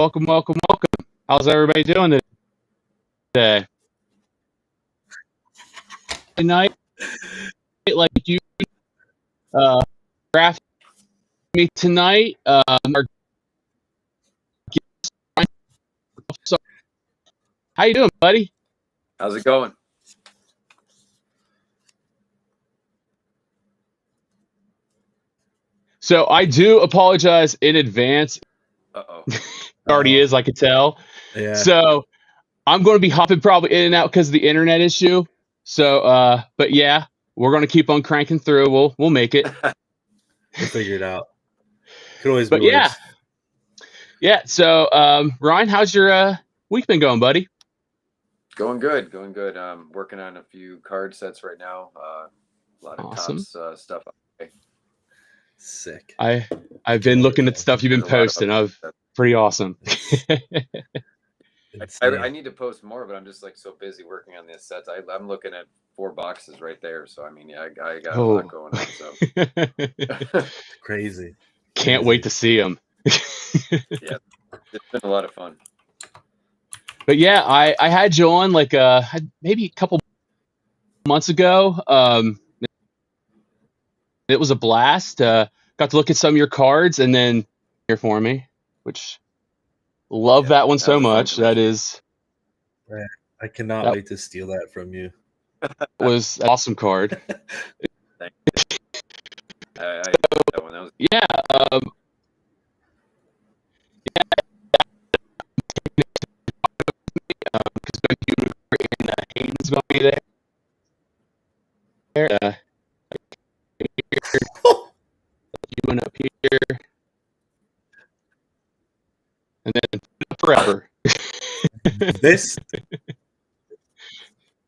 Welcome, welcome, welcome. How's everybody doing today? Tonight, like you drafted me tonight. Our so, how you doing, buddy? How's it going? So I do apologize in advance. Uh-oh. It already is, I could tell. Yeah. So I'm going to be hopping probably in and out because of the internet issue. So, but yeah, we're going to keep on cranking through. We'll make it. We'll figure it out. Could always But be worse. yeah. So, Ryan, how's your week been going, buddy? Going good. I'm working on a few card sets right now. A lot of Awesome. Topps stuff. Sick. I've been looking at stuff you've been posting. Pretty awesome. I need to post more, but I'm just like so busy working on these sets. I'm looking at 4 boxes right there. So I mean, yeah, I got a lot going on. So Crazy. Can't wait to see them. Yeah, it's been a lot of fun. But yeah, I had you on like maybe a couple months ago. It was a blast. Got to look at some of your cards and then here for me, which love that one so much. That is, I cannot wait to steal that from you. Was an awesome card. Thank you. That was yeah. Because when you were in Hayden's going to be there. You went up here, and then forever. This.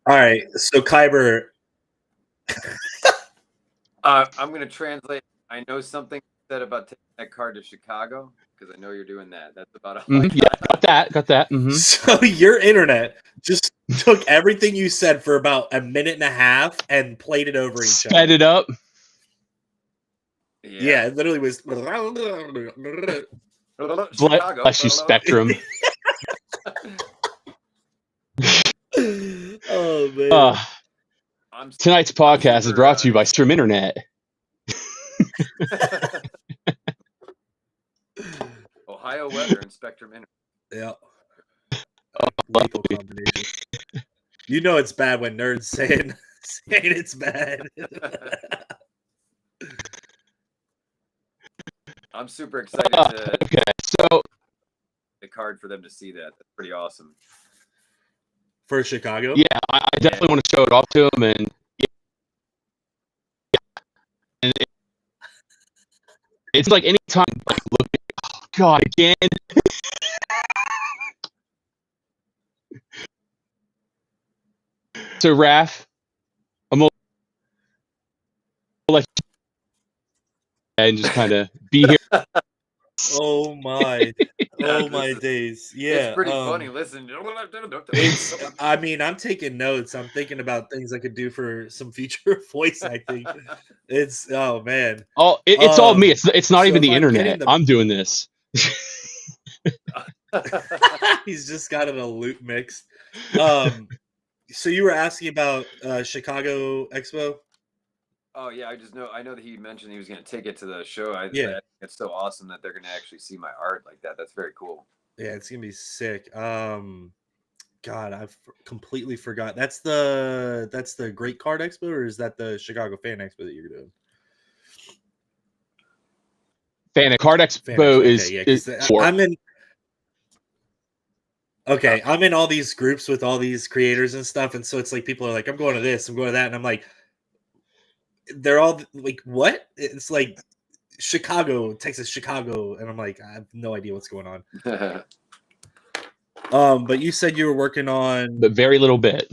All right, so Kyber. I'm going to translate. I know something said about taking that card to Chicago because I know you're doing that. That's about all. Yeah, got that. So your internet just took everything you said for about a minute and a half and played it over each other. Sped it up. Yeah, it literally was. Bless you, Spectrum. Oh man! Tonight's podcast is brought to you by Stream Internet. Ohio weather and Spectrum Internet. Yeah. Lethal combination. You know it's bad when nerds saying it's bad. I'm super excited to so the card for them to see that. That's pretty awesome. For Chicago? Yeah, I definitely want to show it off to them, and it's like anytime like look at, oh god, again. So Raph, I'm gonna let you and just kind of be here. Oh my! Oh my days! Yeah, it's pretty funny. Listen, I mean, I'm taking notes. I'm thinking about things I could do for some future voice acting. It's man. Oh, it's all me. It's not even the internet. I'm doing this. He's just got it a loop mix. So you were asking about Chicago Expo? Oh yeah, I know that he mentioned he was going to take it to the show. It's so awesome that they're going to actually see my art like that. That's very cool. Yeah, it's going to be sick. God, I've completely forgot. That's the Great Card Expo, or is that the Chicago Fan Expo that you're doing? Card Expo is I'm in. Okay, I'm in all these groups with all these creators and stuff, and so it's like people are like, "I'm going to this, I'm going to that," and I'm like, they're all like, "What?" It's like Chicago, Texas, Chicago, and I'm like, I have no idea what's going on. But you said you were working on, but very little bit.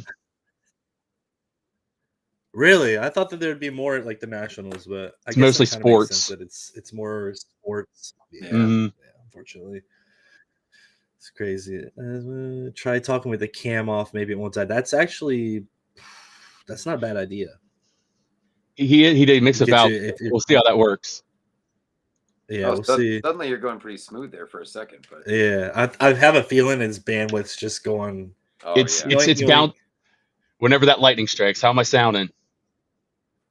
Really, I thought that there would be more at like the nationals, but I it's guess mostly that sports. that it's more sports. Yeah, yeah, unfortunately. It's crazy. Try talking with the cam off. Maybe it won't die. That's not a bad idea. He did mix it out. We'll see how that works. Yeah, we'll see. Suddenly you're going pretty smooth there for a second, but yeah, I have a feeling his bandwidth's just going. It's bound. Whenever that lightning strikes, how am I sounding?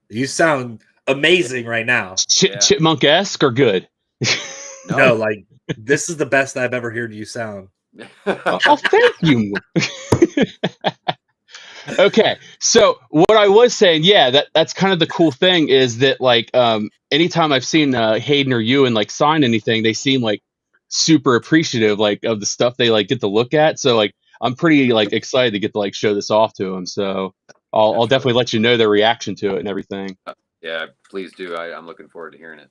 You sound amazing right now. Chipmunk-esque or good? No, like this is the best I've ever heard you sound. Oh, thank you. Okay, so what I was saying, yeah, that's kind of the cool thing is that like anytime I've seen Hayden or you and like sign anything, they seem like super appreciative like of the stuff they like get to look at. So like I'm pretty like excited to get to like show this off to them. So I'll definitely let you know their reaction to it and everything. Yeah, please do. I'm looking forward to hearing it.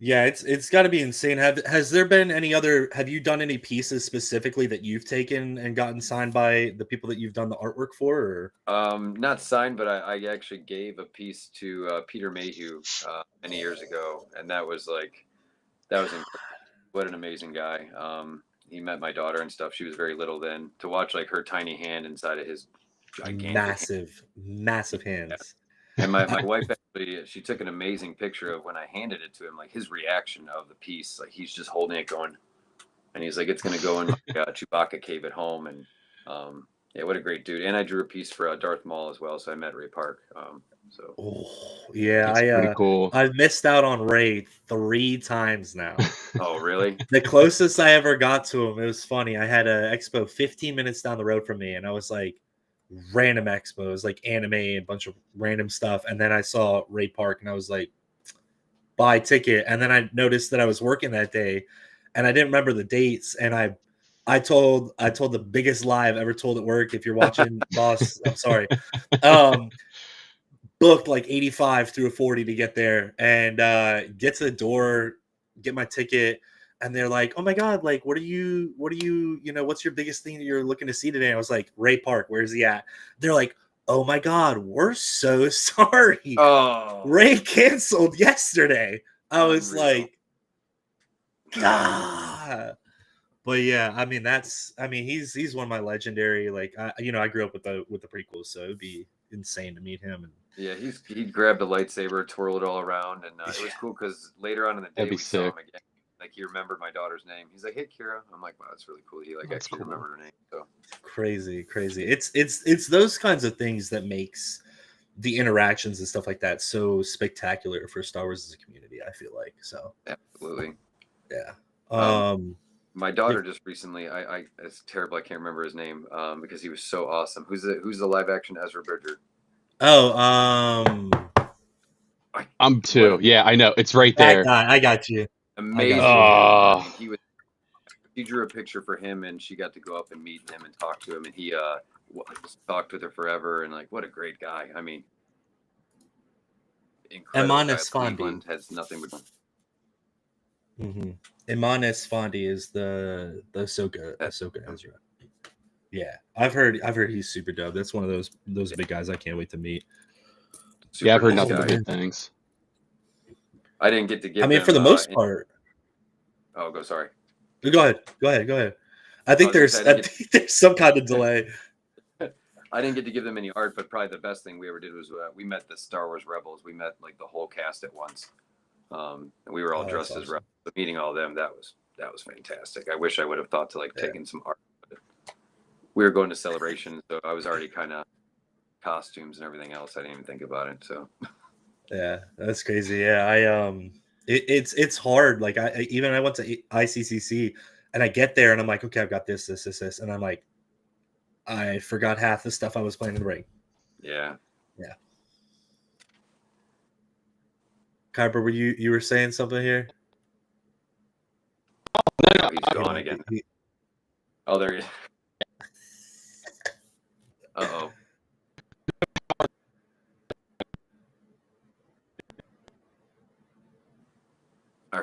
Yeah, it's got to be insane. Has there been any other? Have you done any pieces specifically that you've taken and gotten signed by the people that you've done the artwork for? Or? Not signed, but I actually gave a piece to Peter Mayhew many years ago, and that was incredible. What an amazing guy. He met my daughter and stuff. She was very little then. To watch like her tiny hand inside of his gigantic massive hands. Yeah. And my wife actually, she took an amazing picture of when I handed it to him, like his reaction of the piece. Like he's just holding it going, and he's like, it's going to go in my Chewbacca cave at home. And yeah, what a great dude. And I drew a piece for Darth Maul as well. So I met Ray Park. Yeah, pretty cool. I've missed out on Ray 3 times now. Oh, really? The closest I ever got to him, it was funny. I had an expo 15 minutes down the road from me, and I was like, random expos, like anime and a bunch of random stuff. And then I saw Ray Park and I was like, buy ticket. And then I noticed that I was working that day and I didn't remember the dates. And I told the biggest lie I've ever told at work. If you're watching, boss, I'm sorry. Booked like 85 through a 40 to get there and get to the door, get my ticket. And they're like, oh my God, like, what are you, what's your biggest thing that you're looking to see today? And I was like, Ray Park, where's he at? They're like, oh my God, we're so sorry. Oh, Ray canceled yesterday. I was like, God. But yeah, I mean, he's one of my legendary, like, I grew up with the prequels, so it'd be insane to meet him. And yeah, he grabbed the lightsaber, twirled it all around, and it was cool because later on in the day we saw him again. Like he remembered my daughter's name. He's like, "Hey, Kira." I'm like, "Wow, that's really cool." He actually remembered her name. So crazy. It's those kinds of things that makes the interactions and stuff like that so spectacular for Star Wars as a community. I feel like so. Absolutely. Yeah. My daughter just recently. It's terrible. I can't remember his name because he was so awesome. Who's the live action Ezra Bridger? Oh, I'm too. Yeah, I know. It's right there. I got you. Amazing. She drew a picture for him, and she got to go up and meet him and talk to him, and he talked with her forever, and like, what a great guy. I mean, incredible. Iman Esfandi has nothing but. Mm-hmm. Iman Esfandi is the Ahsoka Ezra. Yeah, I've heard he's super dope. That's one of those big guys I can't wait to meet. Yeah, I've heard nothing but good things. I didn't get to give. I mean, for the most part. Oh, sorry. Go ahead. I think there's some kind of delay. I didn't get to give them any art, but probably the best thing we ever did was we met the Star Wars Rebels. We met like the whole cast at once, and we were all dressed as rebels. But meeting all of them, that was fantastic. I wish I would have thought to like taken some art. But we were going to Celebration, so I was already kind of costumes and everything else. I didn't even think about it. So yeah, that's crazy. Yeah, it's hard. Like I went to ICCC and I get there and I'm like, okay, I've got this, and I'm like, I forgot half the stuff I was planning to bring. Yeah. Kuiper, you were saying something here? No, he's gone again. Oh, there he is. Uh-oh.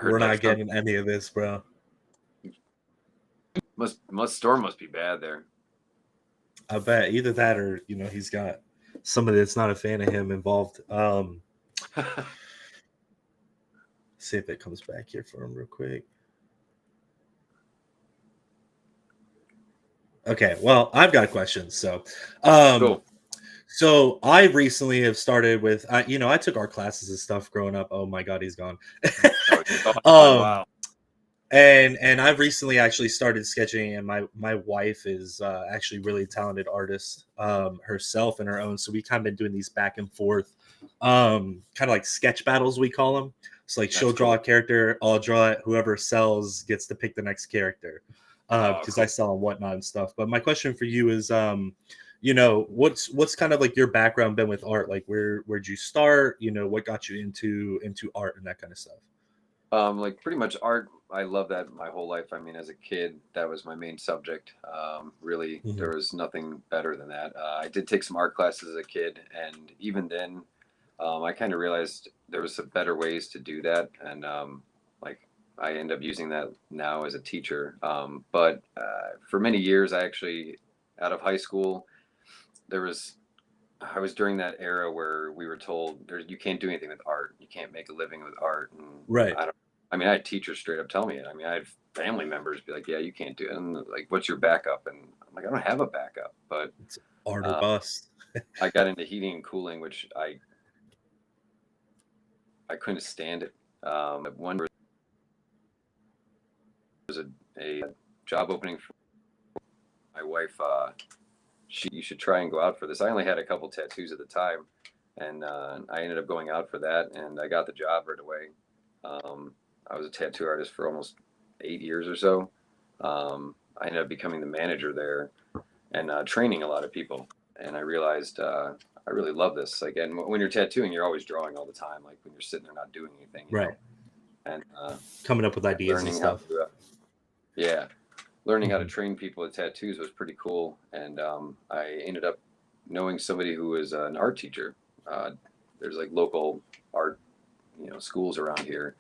We're not getting any of this, bro. Storm must be bad there. I bet either that or he's got somebody that's not a fan of him involved. See if it comes back here for him real quick. Okay, well, I've got questions. So, cool. So I recently have started with, I took art classes and stuff growing up. Oh my God, he's gone. Oh, wow. And I've recently actually started sketching, and my wife is actually really talented artist herself in her own. So we kind of been doing these back and forth, kind of like sketch battles we call them. So like she'll That's draw cool. a character, I'll draw it. Whoever sells gets to pick the next character because Cool. I sell and whatnot and stuff. But my question for you is, what's kind of like your background been with art? Like where'd you start? What got you into art and that kind of stuff? Like pretty much art. I love that my whole life. I mean, as a kid, that was my main subject. Really, Mhm. there was nothing better than that. I did take some art classes as a kid, and even then, I kind of realized there was some better ways to do that, and like I end up using that now as a teacher. But for many years, I actually, out of high school, there was I was during that era where we were told you can't do anything with art. You can't make a living with art. And Right. I mean, I had teachers straight up tell me it. I mean, I had family members be like, yeah, you can't do it. And like, what's your backup? And I'm like, I don't have a backup, but It's art or uh, bust. I got into heating and cooling, which I couldn't stand it. One was a job opening for my wife. You should try and go out for this. I only had a couple tattoos at the time, and I ended up going out for that, and I got the job right away. I was a tattoo artist for almost 8 years or so. I ended up becoming the manager there and training a lot of people. And I realized I really love this. Like, and when you're tattooing, you're always drawing all the time. Like when you're sitting there not doing anything, Right. And Coming up with ideas and learning how stuff. to, yeah, learning how to Mhm. train people with tattoos was pretty cool. And I ended up knowing somebody who was an art teacher. There's like local art, schools around here.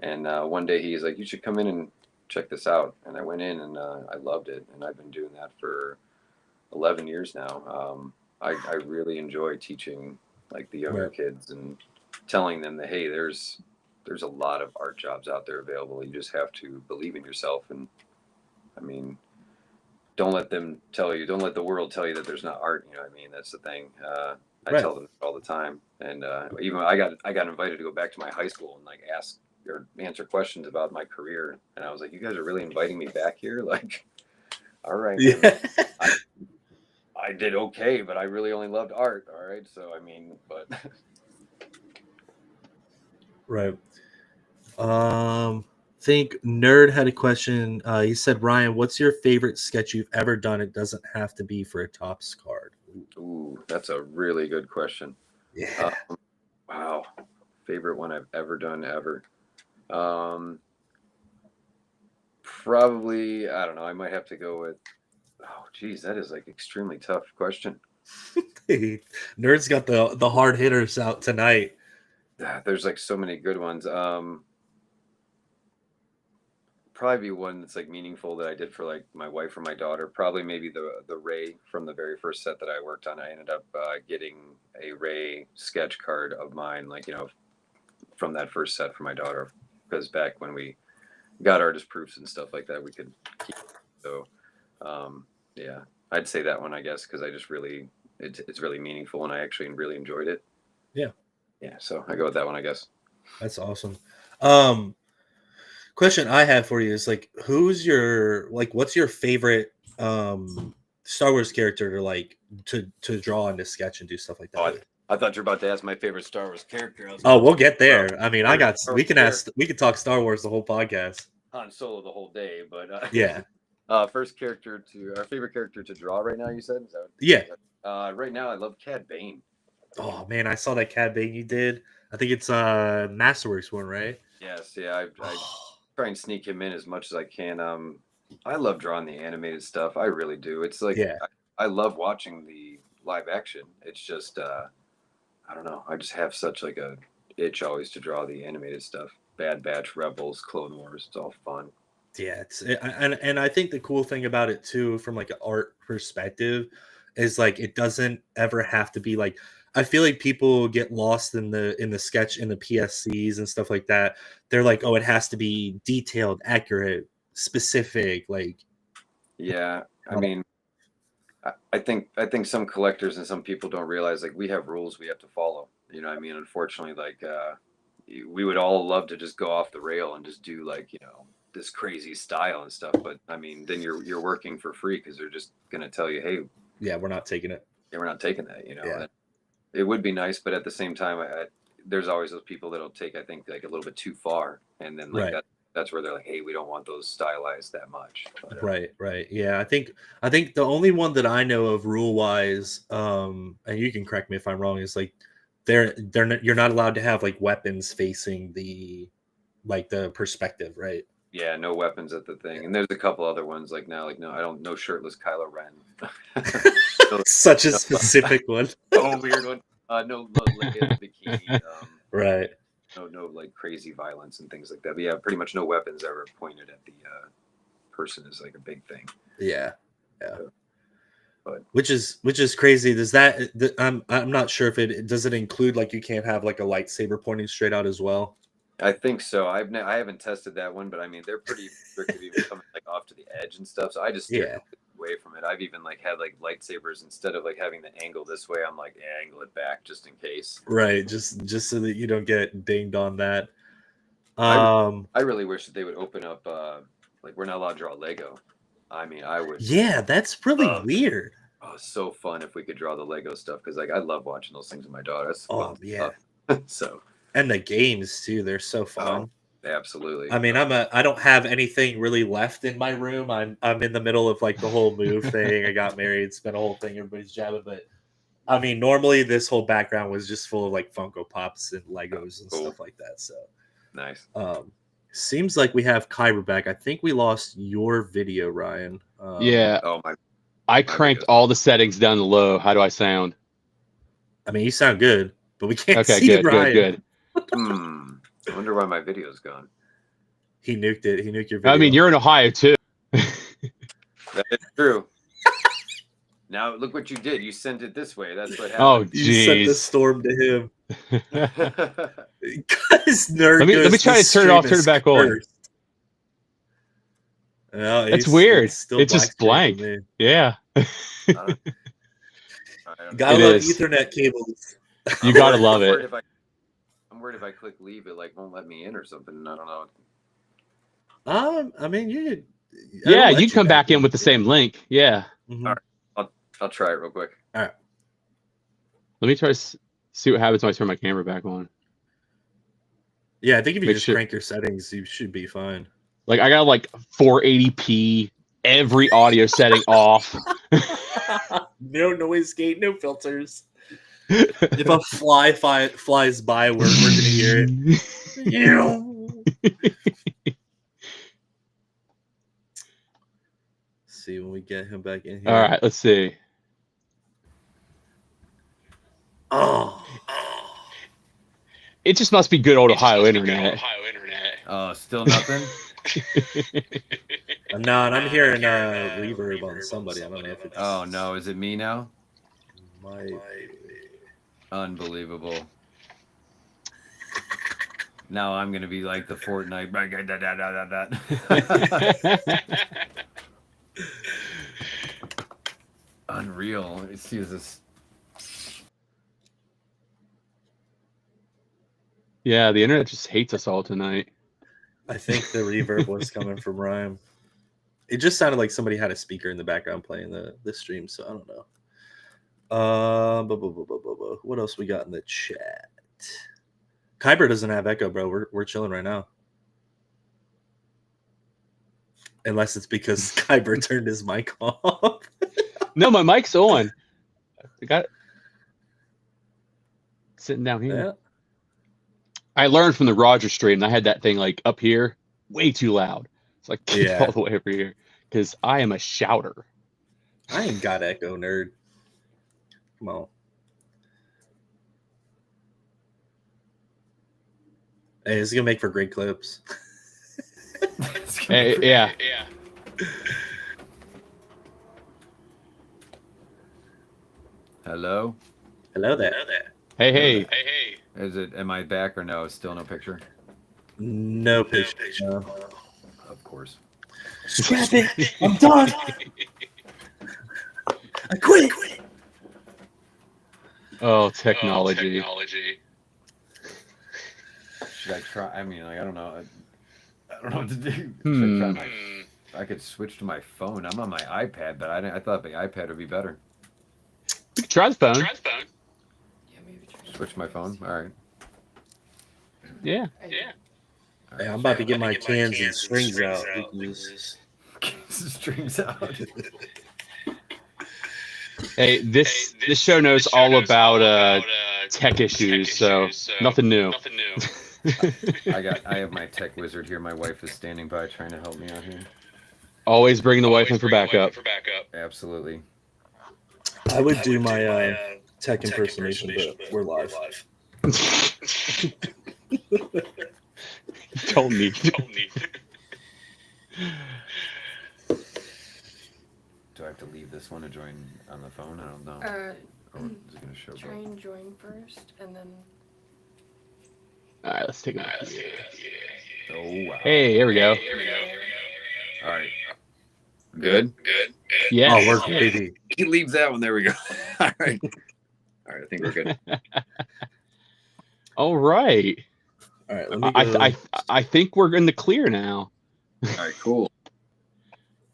And one day he's like, you should come in and check this out. And I went in and I loved it. And I've been doing that for 11 years now. I really enjoy teaching like the younger Right. kids and telling them that, hey, there's a lot of art jobs out there available. You just have to believe in yourself. And I mean, don't let the world tell you that there's not art. You know what I mean? That's the thing. I Right. tell them all the time. And even I got invited to go back to my high school and like ask or answer questions about my career. And I was like, you guys are really inviting me back here? Like, all right, man. Yeah. I did okay, but I really only loved art. All right. So, I mean, but Right. Think Nerd had a question. He said, Ryan, what's your favorite sketch you've ever done? It doesn't have to be for a Topps card. ooh, that's a really good question. Yeah. Wow. Favorite one I've ever done ever. Um, Probably, I don't know. I might have to go with, oh, geez, that is like extremely tough question. Nerd's got the hard hitters out tonight. There's like so many good ones. Probably one that's like meaningful that I did for like my wife or my daughter. Probably maybe the Ray from the very first set that I worked on. I ended up getting a Ray sketch card of mine, like from that first set for my daughter, because back when we got artist proofs and stuff like that, we could keep. So, yeah, I'd say that one, I guess, because I just really it's really meaningful and I actually really enjoyed it. Yeah. Yeah, so I go with that one, I guess. That's awesome. Question I have for you is like, what's your favorite Star Wars character to draw and to sketch and do stuff like that Oh, with? I thought you were about to ask my favorite Star Wars character. I was Oh, going we'll to get well, there. I mean, favorite Star Wars character, we could talk Star Wars the whole podcast. Han Solo the whole day, but Yeah. first character our favorite character to draw right now. You said is that Yeah. right now I love Cad Bane. Oh man, I saw that Cad Bane you did. I think it's Masterworks one, right? Yes, yeah, I try and sneak him in as much as I can. I love drawing the animated stuff. I really do. It's like Yeah. I love watching the live action. It's just I don't know. I just have such like a itch always to draw the animated stuff. Bad Batch, Rebels, Clone Wars. It's all fun. Yeah, and I think the cool thing about it too, from like an art perspective, is like it doesn't ever have to be like. I feel like people get lost in the sketch in the PSCs and stuff like that. They're like, oh, it has to be detailed, accurate, specific. Like, Yeah, I mean, I think some collectors and some people don't realize like we have rules we have to follow. You know what I mean? Unfortunately, like we would all love to just go off the rail and just do like, this crazy style and stuff. But I mean, then you're working for free because they're just gonna tell you, hey, Yeah, we're not taking it. yeah, we're not taking that. Yeah. And it would be nice, but at the same time, there's always those people that'll take, I think, like a little bit too far, and then like Right. that's where they're like, hey, we don't want those stylized that much. But, Right. Yeah, I think the only one that I know of rule wise, and you can correct me if I'm wrong, is like they're not, you're not allowed to have like weapons facing the perspective, right? yeah, no weapons at the thing. And there's a couple other ones like now, like no, I don't no shirtless Kylo Ren. Such a specific one. Oh, weird one. No, like in a bikini. Right. No, like crazy violence and things like that. But yeah, pretty much no weapons ever pointed at the person is like a big thing. Yeah. But Which is crazy. Does that? I'm not sure if does it include like you can't have like a lightsaber pointing straight out as well. I think so. I haven't tested that one, but I mean they're pretty restrictive, even coming like off to the edge and stuff. So I just steer away from it. I've even like had like lightsabers instead of like having the angle this way. I'm like angle it back just in case. Right, just so that you don't get dinged on that. I really wish that they would open up. Like we're not allowed to draw Lego. I mean, I would. Yeah, that's really weird. Oh, so fun if we could draw the Lego stuff because like I love watching those things with my daughter. That's Oh yeah. So. And the games too, they're so fun. Oh, absolutely. I mean, I don't have anything really left in my room. I'm in the middle of like the whole move thing. I got married, spent a whole thing, everybody's jabbing. But I mean, normally this whole background was just full of like Funko Pops and Legos and stuff like that. So nice. Seems like we have Kyber back. I think we lost your video, Ryan. Yeah. Oh I cranked all the settings down to low. How do I sound? I mean, you sound good, but we can't okay, see good, Ryan. good. I wonder why my video's gone. He nuked it. He nuked your video. I mean, you're in Ohio too. That is true. Now look what you did. You sent it this way. That's what happened. Oh, you sent the jeez. storm to him. Guys, nerd. Let me try to turn it off. Turn it back on. No, it's weird. It's just blank. Yeah. Gotta love Ethernet cables. You gotta love it. I'm worried if I click leave, it like won't let me in or something. I don't know. I mean, you. Yeah, you come back in with the same link. Yeah. Mm-hmm. All right, I'll try it real quick. All right. Let me try to see what happens when I turn my camera back on. Yeah, I think if you just crank your settings, you should be fine. Like I got like 480p, every audio setting off. No noise gate, no filters. If a fly flies by, we're gonna hear it. See when we get him back in here. All right, let's see. Oh. It just must be good old Ohio internet. Still nothing. No, and I'm hearing reverb on somebody. I don't know if it's. Oh no, is it me now? Might. Unbelievable. Now I'm gonna be like the Fortnite. Unreal. Let me see this. Yeah, the internet just hates us all tonight. I think the reverb was coming from Ryan. It just sounded like somebody had a speaker in the background playing the stream, so I don't know. What else we got in the chat? Kyber doesn't have echo, bro. We're chilling right now. Unless it's because Kyber turned his mic off. No, my mic's on. I got it sitting down here. Yeah. I learned from the Roger stream. I had that thing like up here, way too loud. It's like all the way over here because I am a shouter. I ain't got echo, nerd. Come on. Hey, this is gonna make for great clips. Hey, yeah. Hello. Hello there. Hey. Is it? Am I back or no? Still no picture. No picture. No. Of course. Scrap it. I'm done. I quit. Oh, technology. Should I try? I mean, like, I don't know. I don't know what to do. Should I try I could switch to my phone. I'm on my iPad, but I thought the iPad would be better. You can try the phone. Yeah, maybe switch my phone. All right. Yeah. All right. Hey, I'm about to get my cans and strings out. Strings out. Hey, this show knows all about tech issues, so nothing new. I have my tech wizard here. My wife is standing by trying to help me out here. Always bring the wife in for backup. Absolutely. I would do my tech impersonation, but we're live. Don't need. Do I have to leave this one to join on the phone? I don't know. Or is it going to show? Try and join first, and then. All right, let's take it. Oh, wow. Hey, here we go. All right. Good? Yeah. Oh, we're baby. He leaves that one. There we go. All right. I think we're good. All right. All right, let me go. I think we're in the clear now. All right, cool.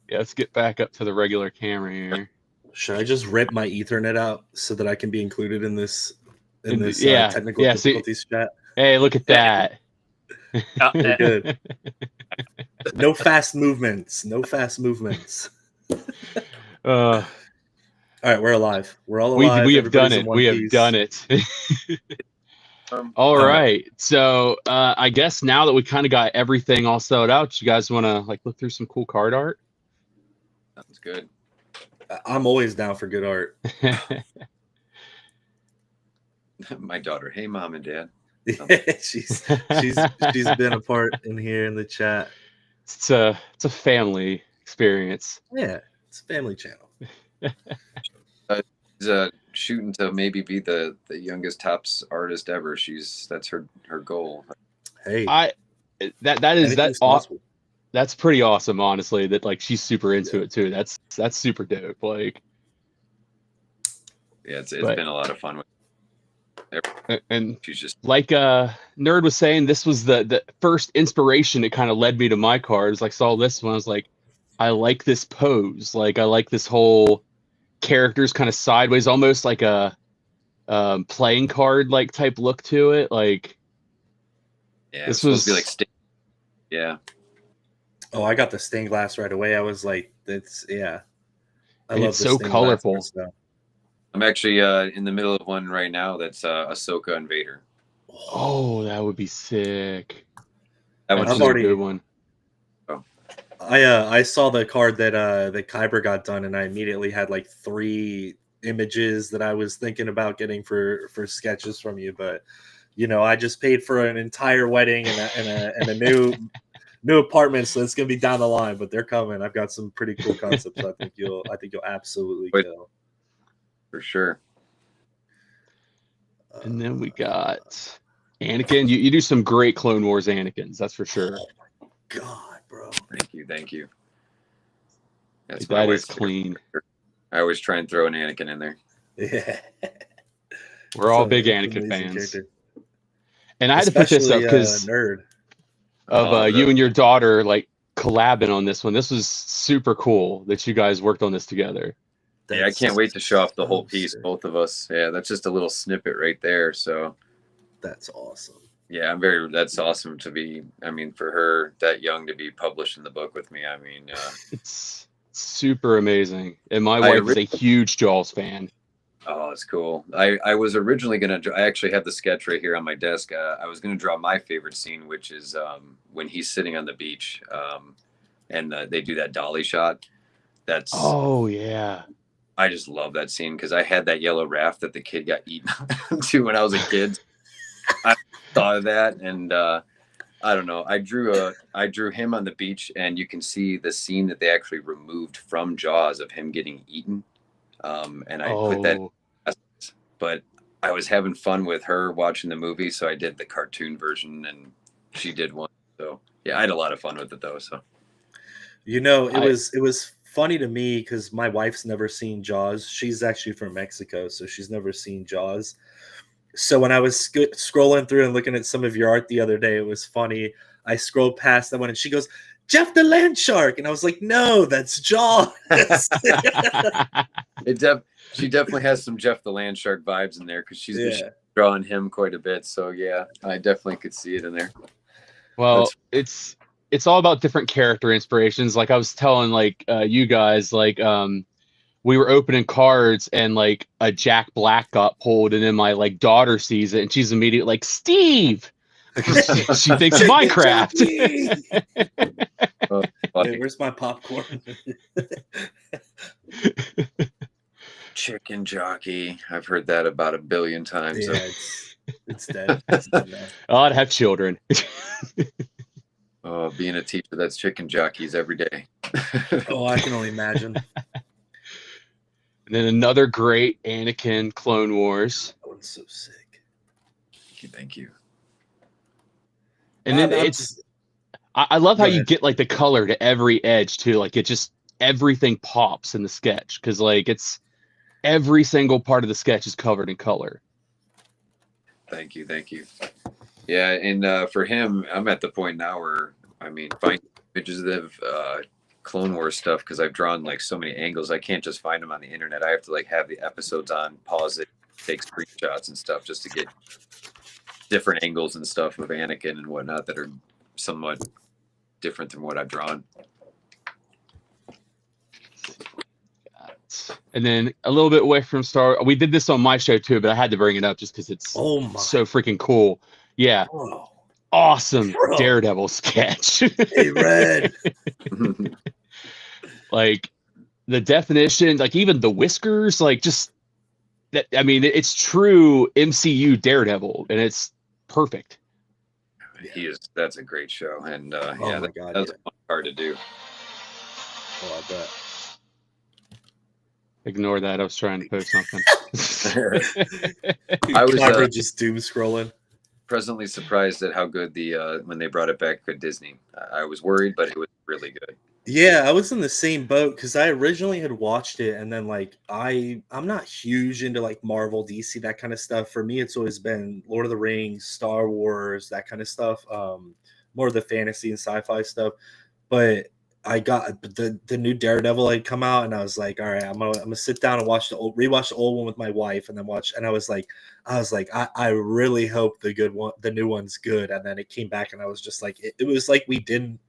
Yeah, let's get back up to the regular camera here. Should I just rip my Ethernet out so that I can be included in this technical difficulties chat? Hey, look at that. Good. No fast movements. All right, we're alive. We're all alive. We have done it. All right. So I guess now that we kind of got everything all set out, you guys want to look through some cool card art? Sounds good. I'm always down for good art. My daughter. Hey, mom and dad. she's been a part in here in the chat. It's a family experience. Yeah, it's a family channel. She's shooting to maybe be the youngest tops artist ever. That's her goal. Hey, that's awesome. That's pretty awesome, honestly. That she's super into it too. That's super dope. Yeah, it's been a lot of fun with. And she's just like Nerd was saying, this was the first inspiration that kind of led me to my cards. Saw this one, I was like, I like this pose. I like this whole characters kind of sideways, almost like a playing card type look to it. Yeah, this was supposed to be yeah. Oh, I got the stained glass right away. I was like, that's I love it's so colorful. I'm actually in the middle of one right now that's Ahsoka and Vader. Oh, that would be sick. That's a good one. Oh. I saw the card that Kyber got done, and I immediately had 3 images that I was thinking about getting for sketches from you. But I just paid for an entire wedding and a new apartment, so it's gonna be down the line. But they're coming. I've got some pretty cool concepts. I think you'll absolutely kill. For sure. And then we got Anakin. You do some great Clone Wars Anakins, that's for sure. Oh my god, bro! Thank you. That is clean. I always try and throw an Anakin in there. Yeah, we're all big Anakin fans. Character. And I had to put this up because Nerd of you and your daughter collabing on this one. This was super cool that you guys worked on this together. Yeah, I can't wait to show off the whole piece, both of us. Yeah, that's just a little snippet right there. So that's awesome. Yeah, that's awesome to be, for her that young to be published in the book with me. It's super amazing. And my wife is a huge Jaws fan. Oh, that's cool. I was originally I actually have the sketch right here on my desk. I was going to draw my favorite scene, which is when he's sitting on the beach and they do that dolly shot. Oh, yeah. I just love that scene because I had that yellow raft that the kid got eaten to when I was a kid. I thought of that, and I don't know. I drew him on the beach, and you can see the scene that they actually removed from Jaws of him getting eaten. And I put that, but I was having fun with her watching the movie, so I did the cartoon version, and she did one. So yeah, I had a lot of fun with it though. So it was funny to me because my wife's never seen Jaws. She's actually from Mexico, so she's never seen Jaws. So when I was scrolling through and looking at some of your art the other day, it was funny. I scrolled past that one and she goes, Jeff the Land Shark. And I was like, no, that's Jaws. She definitely has some Jeff the Land Shark vibes in there because she's drawing him quite a bit. So yeah, I definitely could see it in there. Well, it's all about different character inspirations. Like I was telling like you guys, like we were opening cards and like a Jack Black got pulled, and then my like daughter sees it and she's immediately like, Steve. She thinks Minecraft. Hey, where's my popcorn? Chicken jockey. I've heard that about 1 billion times. Yeah, it's dead. It's dead now. Oh, I'd have children. Oh, being a teacher, that's chicken jockeys every day. Oh, I can only imagine. And then another great Anakin Clone Wars. That one's so sick. Thank you. And then I love how you get like the color to every edge too. Like it just, everything pops in the sketch because like it's every single part of the sketch is covered in color. Thank you. Yeah, and for him, I'm at the point now where, I mean, finding images of Clone Wars stuff, because I've drawn like so many angles, I can't just find them on the internet. I have to like have the episodes on, pause it, take screenshots and stuff just to get different angles and stuff of Anakin and whatnot that are somewhat different than what I've drawn. And then a little bit away from Star, we did this on my show too, but I had to bring it up just because it's so freaking cool. Yeah. Bro. Awesome Daredevil sketch. Hey, Red. Like the definition, like even the whiskers, like just that. I mean, it's true MCU Daredevil, and it's perfect. That's a great show, and God, that's hard to do. Oh, I bet. Ignore that. I was trying to post something. I was just doom scrolling. Presently surprised at how good when they brought it back at Disney. I was worried, but it was really good. Yeah, I was in the same boat because I originally had watched it, and then like I'm not huge into like Marvel, DC, that kind of stuff. For me, it's always been Lord of the Rings, Star Wars, that kind of stuff. More of the fantasy and sci-fi stuff. But I got the new Daredevil had come out, and I was like, all right, I'm gonna sit down and rewatch the old one with my wife, and then watch. And I was like, I really hope the new one's good. And then it came back, and I was just like, it was like we didn't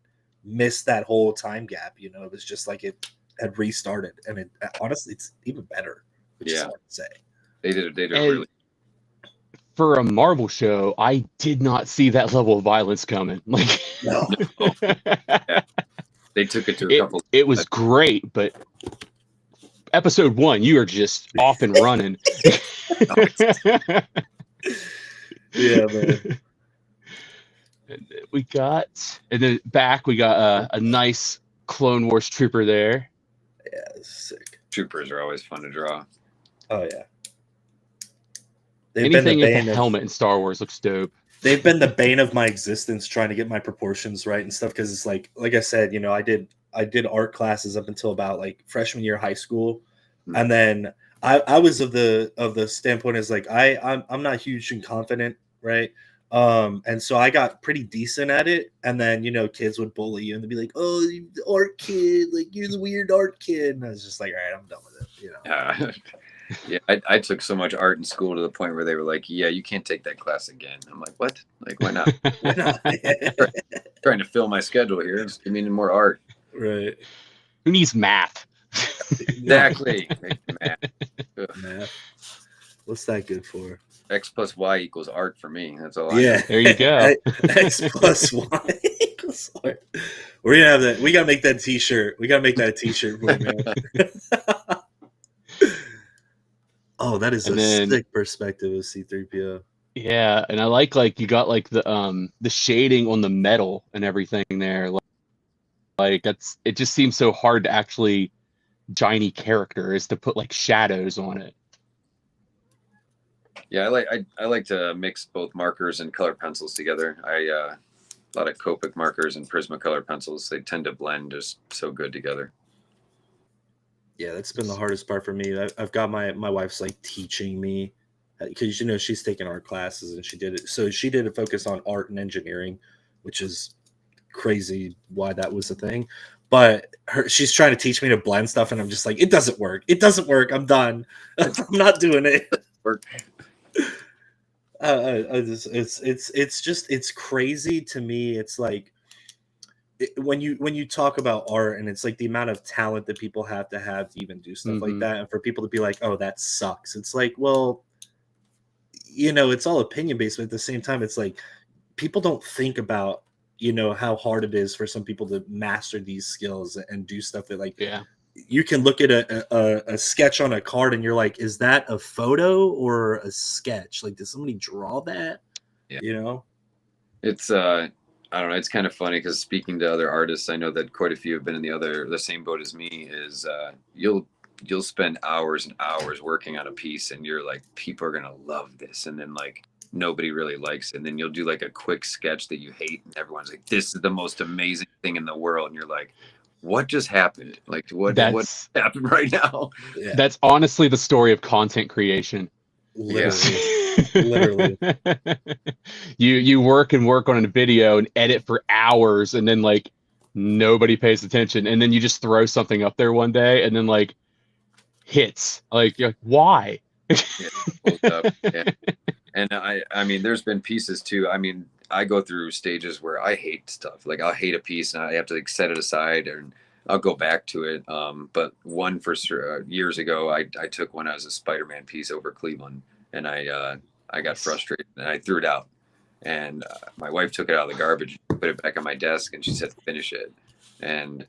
miss that whole time gap, you know. It was just like it had restarted, and it honestly, it's even better. Which is hard to say. They did really. For a Marvel show, I did not see that level of violence coming. Like, no. Yeah. They took it to a couple. It was great, but episode 1, you are just off and running. Yeah, man. And then back we got a nice Clone Wars trooper there. Yeah, it's sick. Troopers are always fun to draw. Oh yeah. Anything with the helmet in Star Wars looks dope. They've been the bane of my existence trying to get my proportions right and stuff, because it's like I said, you know, I did art classes up until about like freshman year of high school, and then I was of the standpoint as like I'm not huge and confident, right? And so I got pretty decent at it, and then, you know, kids would bully you and they'd be like, "Oh, you art kid, like you're the weird art kid," and I was just like, all right, I'm done with it, you know. Yeah, I took so much art in school to the point where they were like, "Yeah, you can't take that class again." I'm like, "What? Like, why not?" Why not? Trying to fill my schedule here. Just give me more art. Right. Who needs math? Exactly. Math. What's that good for? X plus Y equals art for me. That's all. Yeah. There you go. X plus Y equals art. We're gonna have that. We gotta make that T-shirt. We gotta make that a T-shirt for me, man. Oh, that is sick perspective of C-3PO. Yeah, and I like you got like the shading on the metal and everything there. Like it just seems so hard to actually shiny character is to put like shadows on it. Yeah, I like to mix both markers and color pencils together. A lot of Copic markers and Prismacolor pencils. They tend to blend just so good together. Yeah, that's been the hardest part for me. I've got my wife's like teaching me because she's taking art classes and she did it. So she did a focus on art and engineering, which is crazy why that was a thing. But she's trying to teach me to blend stuff, and I'm just like, it doesn't work. It doesn't work. I'm done. I'm not doing it. It's crazy to me. It's like when you talk about art, and it's like the amount of talent that people have to even do stuff like that, and for people to be like, oh, that sucks. It's like, well, it's all opinion based, but at the same time, it's like people don't think about how hard it is for some people to master these skills and do stuff that, like, you can look at a sketch on a card and you're like, is that a photo or a sketch? Like, did somebody draw that? It's I don't know, it's kind of funny because speaking to other artists, I know that quite a few have been in the same boat as me. Is you'll spend hours and hours working on a piece and you're like, people are gonna love this, and then like nobody really likes it, and then you'll do like a quick sketch that you hate and everyone's like, this is the most amazing thing in the world, and you're like, what just happened? Like what happened right now? That's honestly the story of content creation. Literally. You work on a video and edit for hours, and then like nobody pays attention, and then you just throw something up there one day and then like hits, like you're like, why? And I mean, there's been pieces too. I mean, I go through stages where I hate stuff. Like I'll hate a piece and I have to like set it aside and I'll go back to it. But one for years ago, I took one as a Spider-Man piece over Cleveland, and I got frustrated and I threw it out. And my wife took it out of the garbage, put it back on my desk, and she said, finish it. And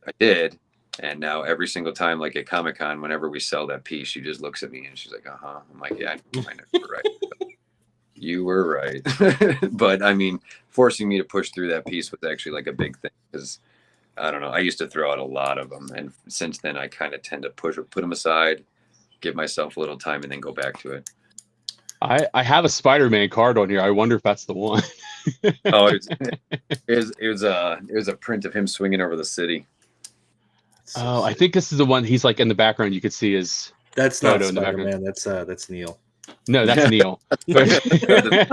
I did. And now every single time, like at Comic-Con, whenever we sell that piece, she just looks at me and she's like, uh-huh. I'm like, yeah, I know you were right. You were right. But I mean, forcing me to push through that piece was actually like a big thing, because I don't know, I used to throw out a lot of them. And since then, I kind of tend to put them aside, give myself a little time, and then go back to it. I have a Spider-Man card on here. I wonder if that's the one. Oh, it was a print of him swinging over the city. Oh, I think this is the one. He's like in the background. You could see his. That's not Spider-Man. That's Neil. No, that's Neil. Spider-Man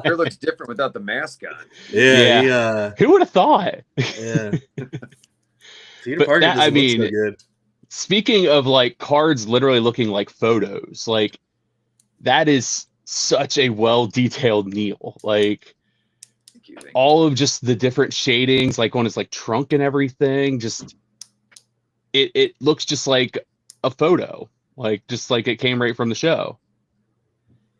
sure looks different without the mask on. Yeah. Who would have thought? Yeah. Peter Parker doesn't look so good. Speaking of like cards literally looking like photos, like that is such a well-detailed Neil. Like all of just the different shadings, like on his like trunk and everything, just it looks just like a photo, like just like it came right from the show.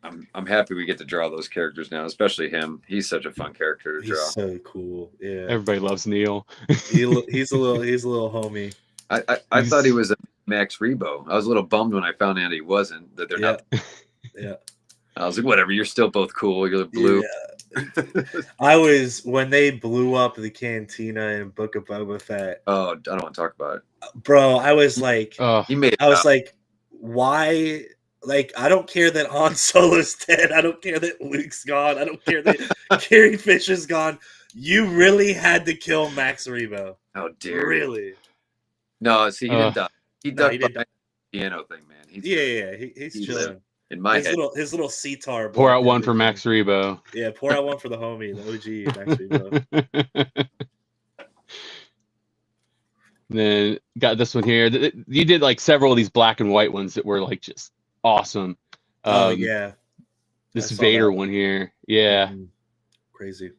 I'm happy we get to draw those characters now, especially him. He's such a fun character to draw. He's so cool. Yeah, everybody loves Neil. he's a little homie. I thought he was a Max Rebo. I was a little bummed when I found out he wasn't. That they're not. Yeah. I was like, whatever. You're still both cool. You're blue. Yeah. I was, when they blew up the cantina in Book of Boba Fett. Oh, I don't want to talk about it, bro. I was like, like, why? Like, I don't care that Han Solo's dead. I don't care that Luke's gone. I don't care that Carrie Fisher's gone. You really had to kill Max Rebo. How dare you? Really? No, see, he didn't die. He died by the piano thing, man. He's chilling. In my head. His little sitar. Pour out one for Max Rebo. Yeah, pour out one for the homie, the OG Max Rebo. Then got this one here. You did like several of these black and white ones that were like just awesome. Yeah. This Vader one here. Yeah. Crazy.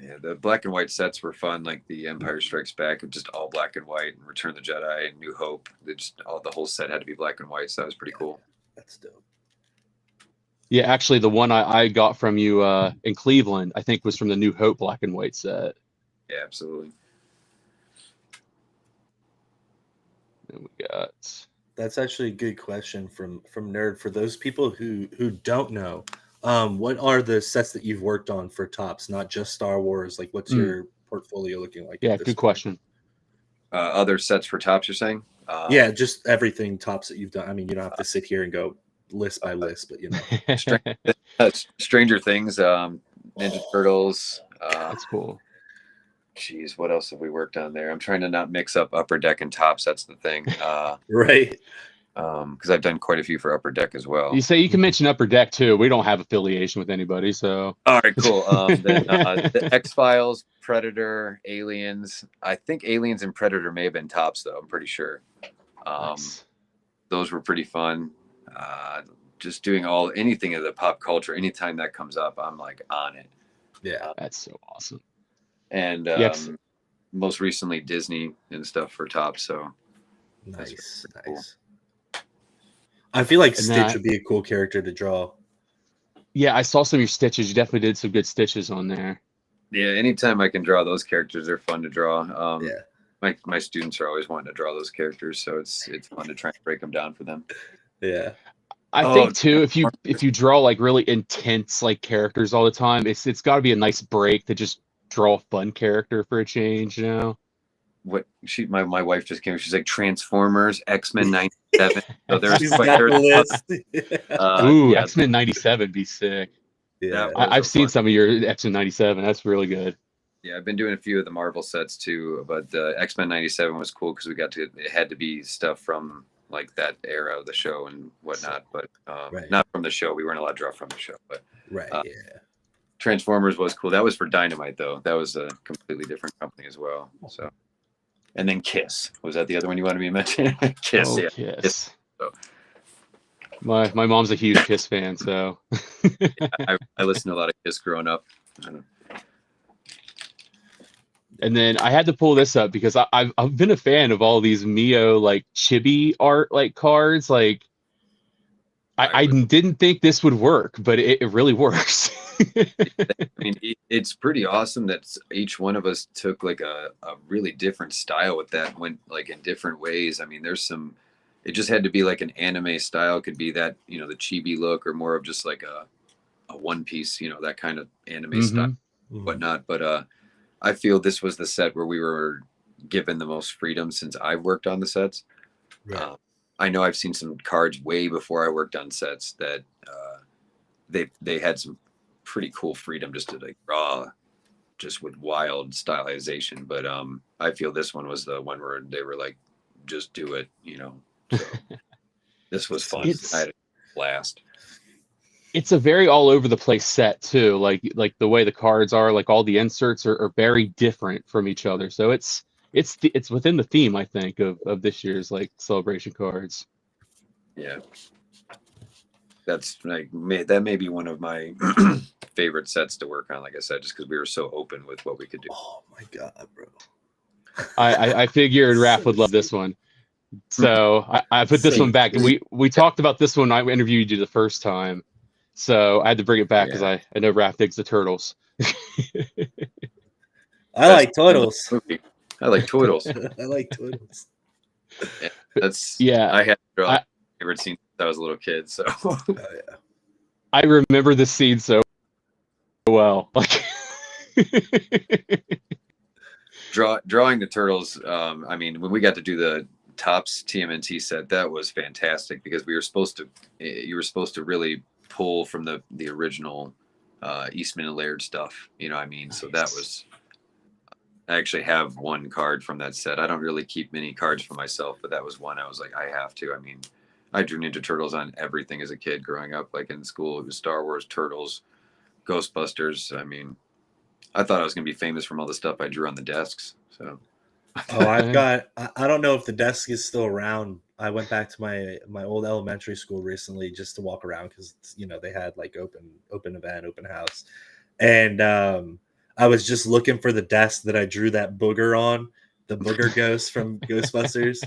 Yeah, the black and white sets were fun, like the Empire Strikes Back, just all black and white, and Return of the Jedi and New Hope. The whole set had to be black and white, so that was pretty cool. That's dope. Yeah, actually, the one I got from you in Cleveland, I think, was from the New Hope black and white set. Yeah, absolutely. And we got. That's actually a good question from Nerd. For those people who don't know, what are the sets that you've worked on for Topps? Not just Star Wars. Like, what's your portfolio looking like? Yeah, good question. Other sets for Topps, you're saying? Yeah, just everything Topps that you've done. I mean, you don't have to sit here and go list by list, but you know. Stranger Things, Ninja Turtles. That's cool. geez, what else have we worked on there? I'm trying to not mix up Upper Deck and Tops. That's the thing. Right. Because I've done quite a few for Upper Deck as well. You say you can mention Upper Deck too. We don't have affiliation with anybody, so. All right, cool. Then the X-Files, Predator, Aliens. I think Aliens and Predator may have been Tops, though. I'm pretty sure. Nice. Those were pretty fun. Just doing anything of the pop culture. Anytime that comes up, I'm like on it. Yeah. That's so awesome. And Yes. most recently Disney and stuff for Tops. So Nice. cool. Nice. I feel like And Stitch would be a cool character to draw. Yeah, I saw some of your stitches. You definitely did some good stitches on there. Yeah, anytime I can draw those characters, they're fun to draw. Yeah. My students are always wanting to draw those characters, so it's fun to try and break them down for them. Yeah. I think too, if you draw like really intense like characters all the time, it's got to be a nice break to just draw a fun character for a change, you know. What my wife just came. She's like Transformers, X-Men '97. So there's She's got the list. Ooh, yeah, X-Men '97 be sick. Yeah. I've seen some of your X-Men '97. That's really good. Yeah, I've been doing a few of the Marvel sets too, but X-Men '97 was cool because it had to be stuff from like that era of the show and whatnot, but Right. not from the show. We weren't allowed to draw from the show, but Right. Yeah. Transformers was cool. That was for Dynamite though. That was a completely different company as well. So, and then Kiss, was that the other one you wanted me to mention? Kiss, Oh, yeah. Kiss. So. My mom's a huge Kiss fan, so. I listened to a lot of Kiss growing up. And then I had to pull this up because I've been a fan of all these Mio like chibi art like cards. Like I didn't think this would work, but it really works. I mean, it's pretty awesome that each one of us took like a really different style with that, went like in different ways. I mean, it just had to be like an anime style. It could be that, the chibi look, or more of just like a one piece, that kind of anime style, whatnot. But I feel this was the set where we were given the most freedom since I've worked on the sets. Right. I know I've seen some cards way before I worked on sets that they had some pretty cool freedom just to like draw just with wild stylization. But I feel this one was the one where they were like, just do it, So this was fun. I had a blast. It's a very all over the place set too. Like the way the cards are, like all the inserts are very different from each other. So it's within the theme, I think, of this year's like celebration cards. Yeah, that's like that may be one of my favorite sets to work on. Like I said, just because we were so open with what we could do. Oh my god, bro! I figured Raph would love this one, so I put this one back. We talked about this one. I interviewed you the first time, so I had to bring it back because I know Raph digs the turtles. I like turtles. I like turtles. I like turtles. I had favorite scene since I was a little kid. So I remember this scene so well. Like drawing the turtles. I mean, when we got to do the Tops TMNT set, that was fantastic because you were supposed to really pull from the original Eastman and Laird stuff. You know what I mean? Nice. So that was. I actually have one card from that set. I don't really keep many cards for myself, but that was one I was like, I have to. I mean, I drew Ninja Turtles on everything as a kid growing up. Like in school, it was Star Wars, Turtles, Ghostbusters. I mean, I thought I was going to be famous from all the stuff I drew on the desks. So, I don't know if the desk is still around. I went back to my old elementary school recently just to walk around because they had like open event, open house, and I was just looking for the desk that I drew that booger on, the booger ghost from Ghostbusters.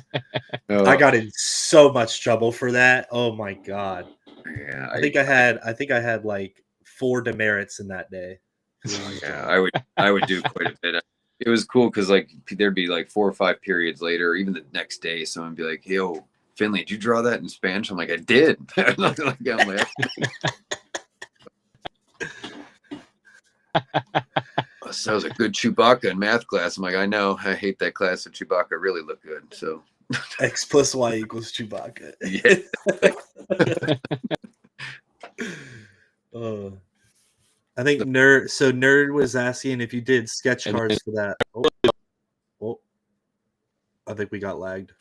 Oh. I got in so much trouble for that. Oh my god! Yeah, I think I had like 4 demerits in that day. Yeah, I would do quite a bit. It was cool because like there'd be like 4 or 5 periods later, or even the next day, someone would be like, "Yo, Finley, did you draw that in Spanish?" I'm like, "I did." I'm like, that was a good Chewbacca in math class. I'm like, I know. I hate that class, and Chewbacca really looked good. So X plus Y equals Chewbacca. Yeah. I think Nerd was asking if you did sketch cards for that. Oh, I think we got lagged.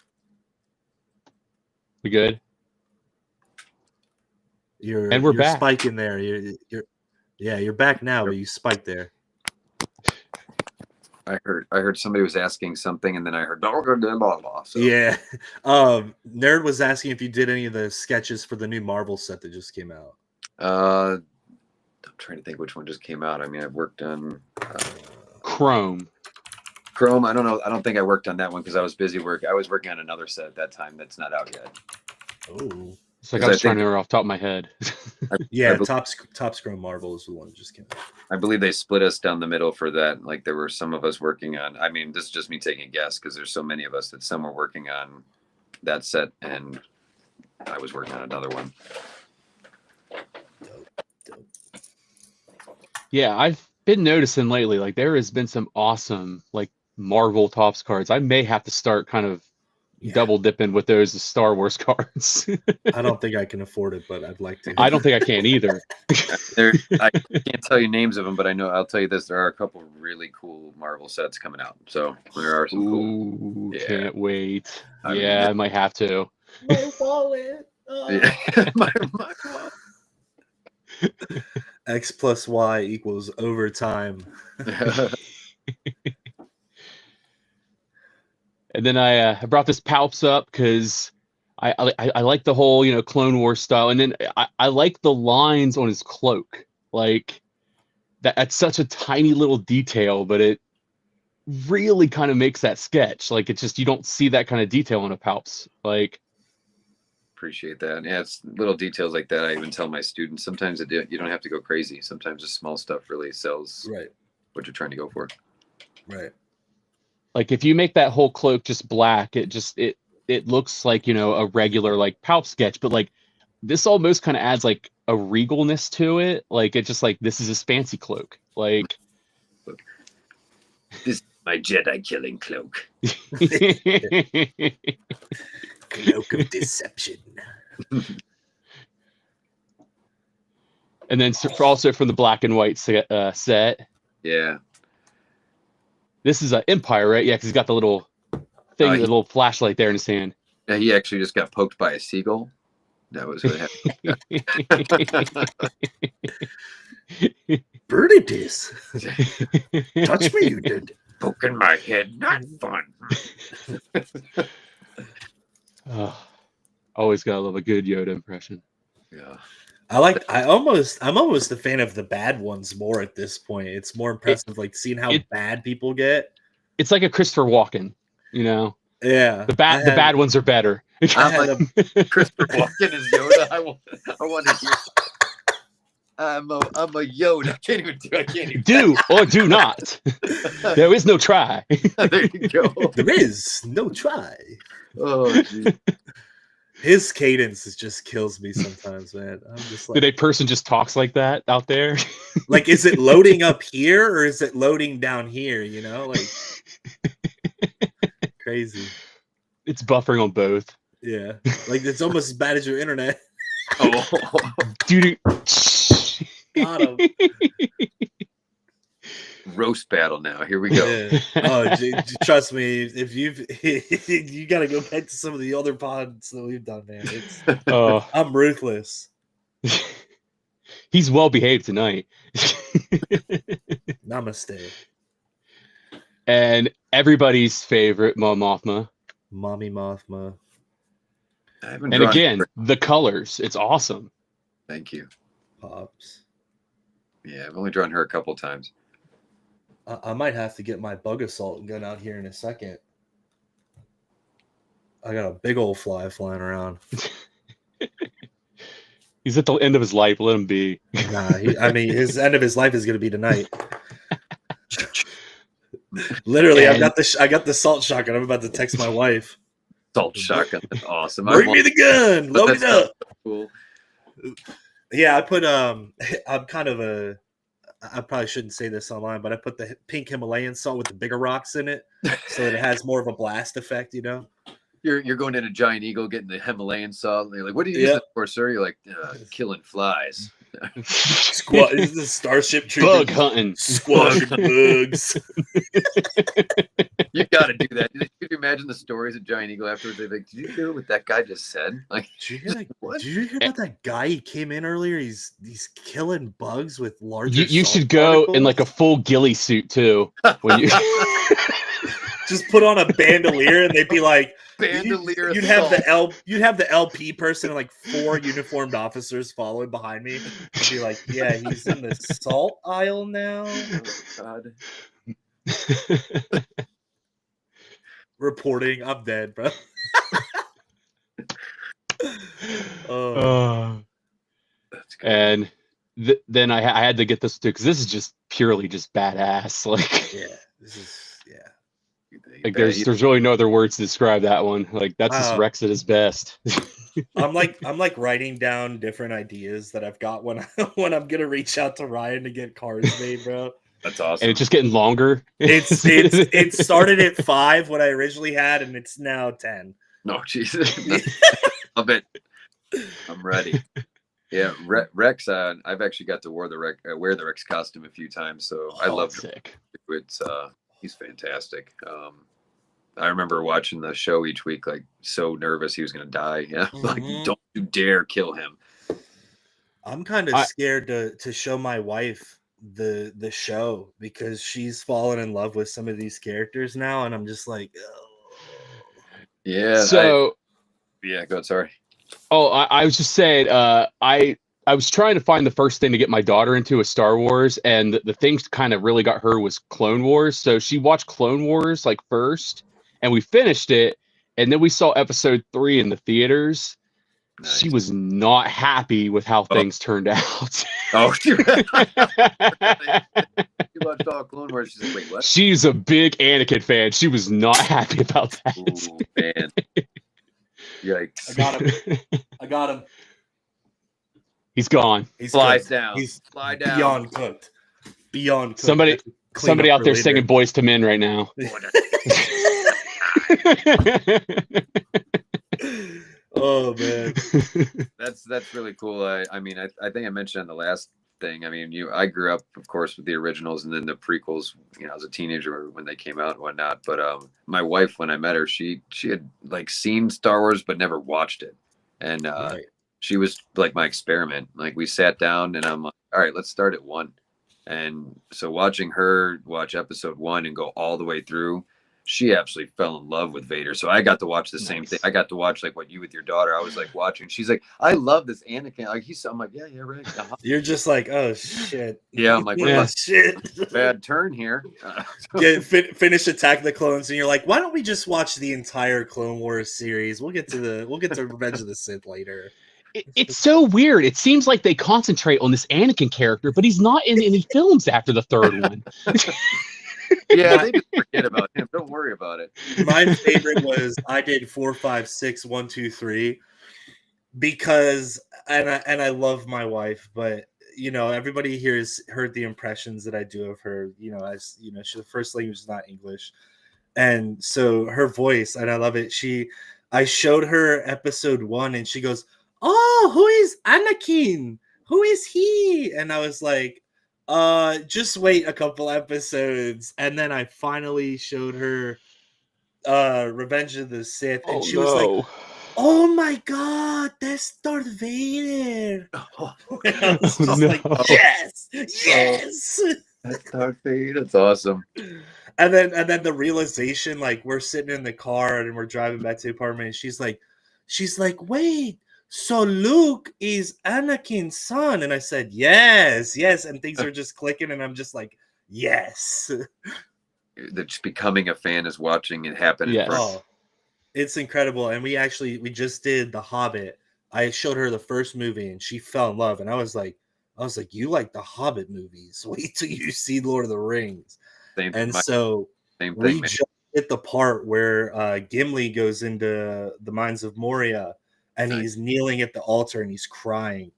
We good? You're back. spiking there. You're back now, but you spiked there. I heard somebody was asking something, and then I heard blah, blah, blah, blah, blah, so. Yeah. Nerd was asking if you did any of the sketches for the new Marvel set that just came out. I'm trying to think which one just came out. I mean, I've worked on Chrome. I don't know. I don't think I worked on that one because I was busy I was working on another set at that time that's not out yet. Oh. It's like I was trying to remember off the top of my head. Yeah, Top Scrum Marvel is the one that just came out. I believe they split us down the middle for that. Like there were some of us working on, I mean, this is just me taking a guess because there's so many of us that some were working on that set and I was working on another one. Dope. Yeah, I've been noticing lately, like there has been some awesome like Marvel Topps cards. I may have to start kind of double dipping with those Star Wars cards. I don't think I can afford it, but I'd like to. I don't think I can either. I can't tell you names of them, but I'll tell you this: there are a couple really cool Marvel sets coming out. So there are some cool. Yeah. Can't wait. I might have to. My wallet. Oh. Yeah. my wallet. X plus Y equals overtime. And then I brought this Palps up because I like the whole Clone Wars style, and then I like the lines on his cloak. Like that's such a tiny little detail, but it really kind of makes that sketch. Like it's just you don't see that kind of detail on a Palps. Like appreciate that. Yeah, it's little details like that. I even tell my students sometimes you don't have to go crazy. Sometimes the small stuff really sells what you're trying to go for. Right. Like if you make that whole cloak just black, it looks like a regular like Palp sketch, but like this almost kind of adds like a regalness to it. Like it's just like this is his fancy cloak. Like this is my Jedi killing cloak. Cloak of deception. And then also from the black and white set. Yeah. This is an Empire, right? Yeah, because he's got the little thing, the little flashlight there in his hand. Yeah, he actually just got poked by a seagull. That was what happened. Birdie touch me, you did. Poking my head, not fun. Always gotta love a good Yoda impression. Yeah. I'm almost a fan of the bad ones more at this point. It's more impressive, like seeing how bad people get. It's like a Christopher Walken, Yeah. The bad ones are better. I'm like Christopher Walken is Yoda. I want to hear. I'm a Yoda. I can't even do or do not. There is no try. There you go. There is no try. Oh, geez. His cadence just kills me sometimes, man. I'm just like, did a person just talks like that out there? Like, is it loading up here or is it loading down here? Like crazy. It's buffering on both. Yeah, like it's almost as bad as your internet. Oh, dude. Got him. Roast battle now. Here we go. Yeah. Oh, trust me. If you got to go back to some of the other pods that we've done, man. I'm ruthless. He's well behaved tonight. Namaste. And everybody's favorite, Mommy Mothma. And again, the colors. It's awesome. Thank you. Pops. Yeah, I've only drawn her a couple times. I might have to get my bug assault gun out here in a second. I got a big old fly flying around. He's at the end of his life. Let him be. Nah, his end of his life is going to be tonight. Literally, I got the salt shotgun. I'm about to text my wife. Salt shotgun, that's awesome. Bring me the gun. Load it up. Cool. Yeah, I put I'm kind of I probably shouldn't say this online, but I put the pink Himalayan salt with the bigger rocks in it, so that it has more of a blast effect. You're going in a Giant Eagle, getting the Himalayan salt. And you're like, what do you use it for, sir? You're like, killing flies. Squad is the Starship Trooper. Bug hunting. Squashing bugs. You got to do that. Could you imagine the stories of Giant Eagle afterwards? They're like, "Did you hear what that guy just said?" Like, Did you hear about that guy? He came in earlier. He's killing bugs with larger. You salt should go in like a particles. full ghillie suit too. When you Just put on a bandolier, and they'd be like, bandolier. You'd have the LP person and like 4 uniformed officers following behind me. And be like, yeah, he's in the salt aisle now. Oh, God. Reporting, I'm dead, bro. Oh, That's good. And then I had to get this too because this is just purely just badass. Like, yeah, this is like there's really no other words to describe that one. Like that's just Rex at his best. I'm like writing down different ideas that I've got when I'm gonna reach out to Ryan to get cards made, bro. That's awesome. And it's just getting longer. It started at 5 what I originally had, and it's now 10. No, Jesus. Love it. I'm ready. Yeah, Rex. I've actually got to wear the Rex costume a few times, so I love sick. It's he's fantastic. I remember watching the show each week, like so nervous he was gonna die. Yeah, like don't you dare kill him. I'm kind of scared to show my wife the show because she's fallen in love with some of these characters now, and I'm just like, oh. Yeah. So go ahead, sorry. Oh, I was just saying, I was trying to find the first thing to get my daughter into a Star Wars, and the things kind of really got her was Clone Wars. So she watched Clone Wars like first, and we finished it, and then we saw episode 3 in the theaters. Nice. She was not happy with how things turned out. Oh, she watched all Clone Wars. She's like, wait, what? She's a big Anakin fan. She was not happy about that. Ooh, man. Yikes. I got him. He's gone. He's Slides down. He's Slide down. Beyond cooked. Beyond cooked. Somebody out there singing Boys to Men right now. Oh man. That's really cool. I mean, I think I mentioned on the last thing. I mean, I grew up, of course, with the originals and then the prequels, as a teenager when they came out and whatnot. But my wife, when I met her, she had like seen Star Wars but never watched it. And right. She was like my experiment. Like we sat down and I'm like, all right, let's start at 1. And so watching her watch episode 1 and go all the way through, she absolutely fell in love with Vader. So I got to watch the same thing. I got to watch like what you with your daughter. I was like watching. She's like, I love this Anakin. Like I'm like, yeah, right. Uh-huh. You're just like, oh shit. Yeah, I'm like, shit. Bad turn here. Finish Attack of the Clones, and you're like, why don't we just watch the entire Clone Wars series? We'll get to Revenge of the Sith later. It's so weird. It seems like they concentrate on this Anakin character, but he's not in any films after the 3rd one. Yeah, they just forget about him. Don't worry about it. My favorite was I did 4, 5, 6, 1, 2, 3 because and I love my wife, but everybody here has heard the impressions that I do of her. As the first language is not English, and so her voice, and I love it. I showed her episode 1, and she goes, "Oh, who is Anakin? Who is he?" And I was like, just wait a couple episodes. And then I finally showed her Revenge of the Sith, and she was like, oh my god, that's Darth Vader. I was like, yes. That's Darth Vader. That's awesome. And then the realization, like we're sitting in the car and we're driving back to the apartment, and she's like, wait, so Luke is Anakin's son? And I said, yes. And things are just clicking, and I'm just like, yes. Just becoming a fan is watching it happen. Yes. Oh, it's incredible. And we just did The Hobbit. I showed her the first movie, and she fell in love. And I was like, you like the Hobbit movies? Wait till you see Lord of the Rings. Same We thing, just hit the part where Gimli goes into the Mines of Moria, and he's kneeling at the altar and he's crying.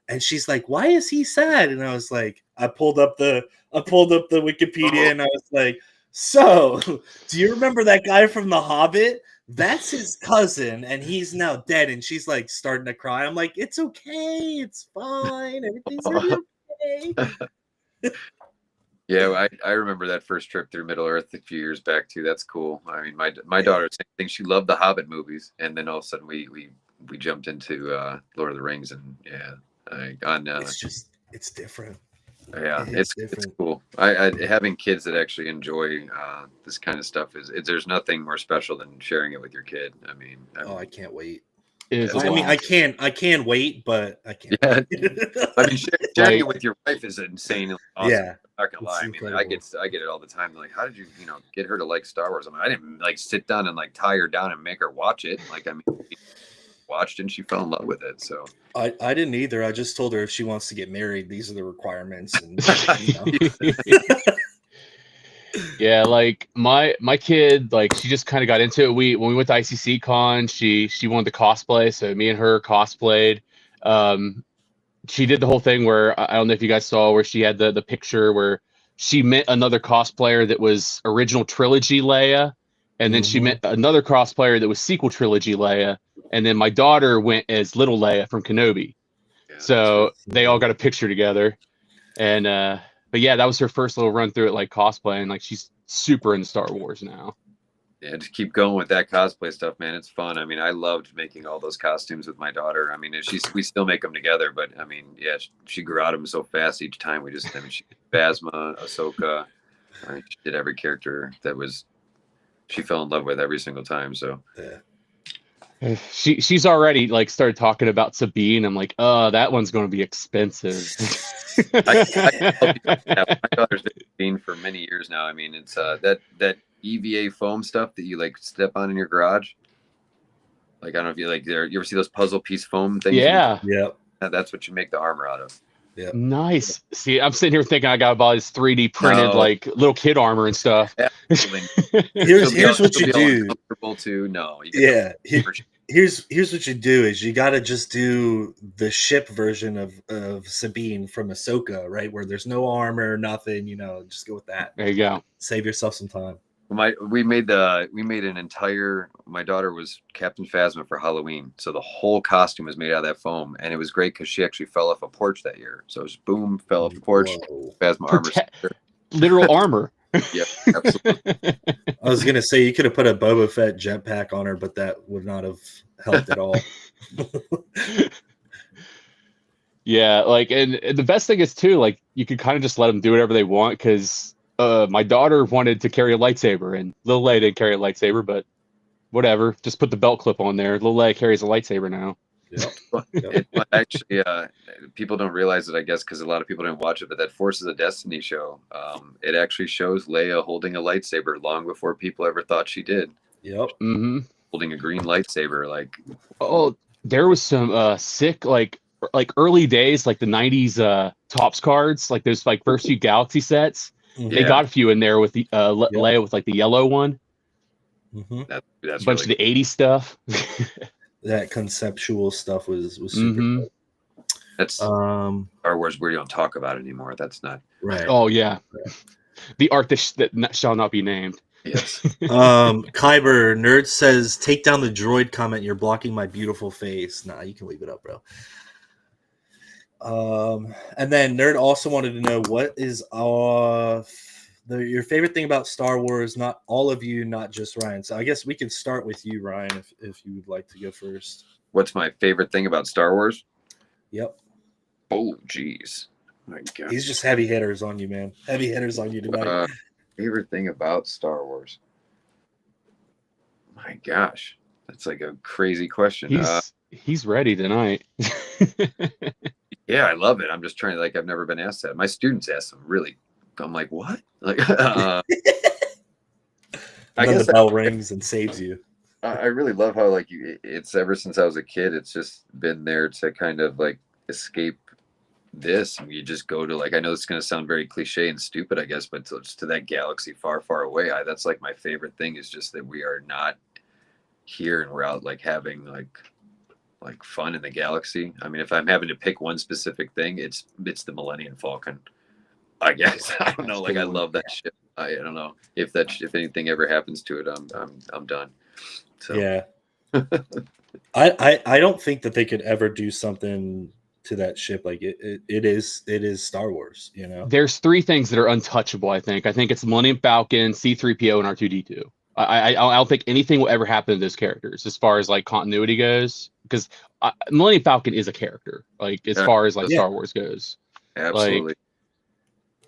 And she's like, why is he sad? And I was like, I pulled up the Wikipedia, and I was like, so do you remember that guy from The Hobbit that's his cousin, and he's now dead. And she's like starting to cry. I'm like, it's okay, it's fine, everything's gonna be okay. Yeah, I remember that first trip through Middle Earth a few years back too. That's cool. I mean, my daughter, same thing. She loved the Hobbit movies, and then all of a sudden we jumped into Lord of the Rings, and yeah, It's different. yeah, It's it's different. cool. I having kids that actually enjoy this kind of stuff there's nothing more special than sharing it with your kid. I mean, Oh, I can't wait. It's I mean, wild. I can wait, but I can't. yeah, I mean, sharing Like- it with your wife is insane. Awesome. Yeah, I'm not gonna lie. I it's mean, like, incredible. I get it all the time. Like, how did you get her to like Star Wars? I mean, I didn't like sit down and like tie her down and make her watch it. Like, I mean, she watched and she fell in love with it. So I didn't either. I just told her if she wants to get married, these are the requirements. And Yeah, like my kid, like she just kind of got into it. When we went to ICC Con, she wanted to cosplay, so me and her cosplayed. Um, she did the whole thing where I don't know if you guys saw where she had the picture where she met another cosplayer that was original trilogy Leia, and then she Mhm. met another cosplayer that was sequel trilogy Leia, and then my daughter went as little Leia from Kenobi. yeah, So they all got a picture together, and but yeah, that was her first little run through it, like cosplaying. Like she's super into Star Wars now. yeah, just keep going with that cosplay stuff, man. It's fun. I mean, I loved making all those costumes with my daughter. I mean, we still make them together, but I mean, yeah, she grew out of them so fast each time. I mean, she did Phasma, Ahsoka. I mean, she did every character she fell in love with every single time. So Yeah. She's already like started talking about Sabine. I'm like, that one's going to be expensive. I tell people, yeah, my daughter's been Sabine for many years now. I mean, it's that EVA foam stuff that you like step on in your garage. Like, I don't know if you like there. You ever see those puzzle piece foam things? Yeah, Yep. That's what you make the armor out of. Yep. nice. See, I'm sitting here thinking I got to buy this 3D printed No. like little kid armor and stuff. Absolutely. Here's what you do. Uncomfortable too. No. Yeah. Here's what you do is you got to just do the ship version of Sabine from Ahsoka, right? Where there's no armor, nothing. Just go with that. There you go. Save yourself some time. We made an entire. My daughter was Captain Phasma for Halloween, so the whole costume was made out of that foam, and it was great because she actually fell off a porch that year. So it was boom, fell off the porch. Whoa. Phasma armor. Literal armor. Yeah, absolutely. I was gonna say you could have put a Boba Fett jetpack on her, but that would not have helped at all. Yeah, like and the best thing is too, like you could kind of just let them do whatever they want because my daughter wanted to carry a lightsaber and Lil Leia didn't carry a lightsaber, but whatever, just put the belt clip on there. Lil Leia carries a lightsaber now. Yep. Actually, people don't realize it, I guess, because a lot of people didn't watch it. But that Forces of Destiny show, it actually shows Leia holding a lightsaber long before people ever thought she did. Yep. Mm-hmm. Holding a green lightsaber, like. Oh, there was some sick like early days, like the '90s Topps cards, like those like first few Galaxy sets. They Yeah. got a few in there with the Leia with like the yellow one, Mm-hmm. That's a bunch really of the '80s stuff. That conceptual stuff was super. Mhm. Cool. That's Star Wars where you don't talk about it anymore. That's not. Right. Oh yeah, the art that shall not be named. Yes. Kyber Nerd says, take down the droid comment. You're blocking my beautiful face. Nah, you can leave it up, bro. And then Nerd also wanted to know what is your favorite thing about Star Wars. Not all of you, not just Ryan. So I guess we can start with you, Ryan, if you would like to go first. What's my favorite thing about Star Wars? Yep. Oh, geez. My God. He's just heavy hitters on you, man. Heavy hitters on you tonight. Favorite thing about Star Wars? My gosh, that's like a crazy question. He's ready tonight. Yeah, I love it. I'm just trying to I've never been asked that. My students ask them really. I'm like, what? Like, I then guess the bell rings and saves you. I really love how it's ever since I was a kid. It's just been there to kind of escape this. And you just go to I know it's going to sound very cliche and stupid, I guess, but to that galaxy far, far away. That's my favorite thing is just that we are not here and we're out having fun in the galaxy. I mean, if I'm having to pick one specific thing, it's the Millennium Falcon. I guess I don't know. I love that ship. I don't know if anything ever happens to it, I'm done. So Yeah. I don't think that they could ever do something to that ship like it is Star Wars, you know. There's three things that are untouchable. I think it's Millennium Falcon, C-3PO, and R2-D2. I don't think anything will ever happen to those characters as far as like continuity goes, because Millennium Falcon is a character, like as far as like Yeah. Star Wars goes. absolutely. Like,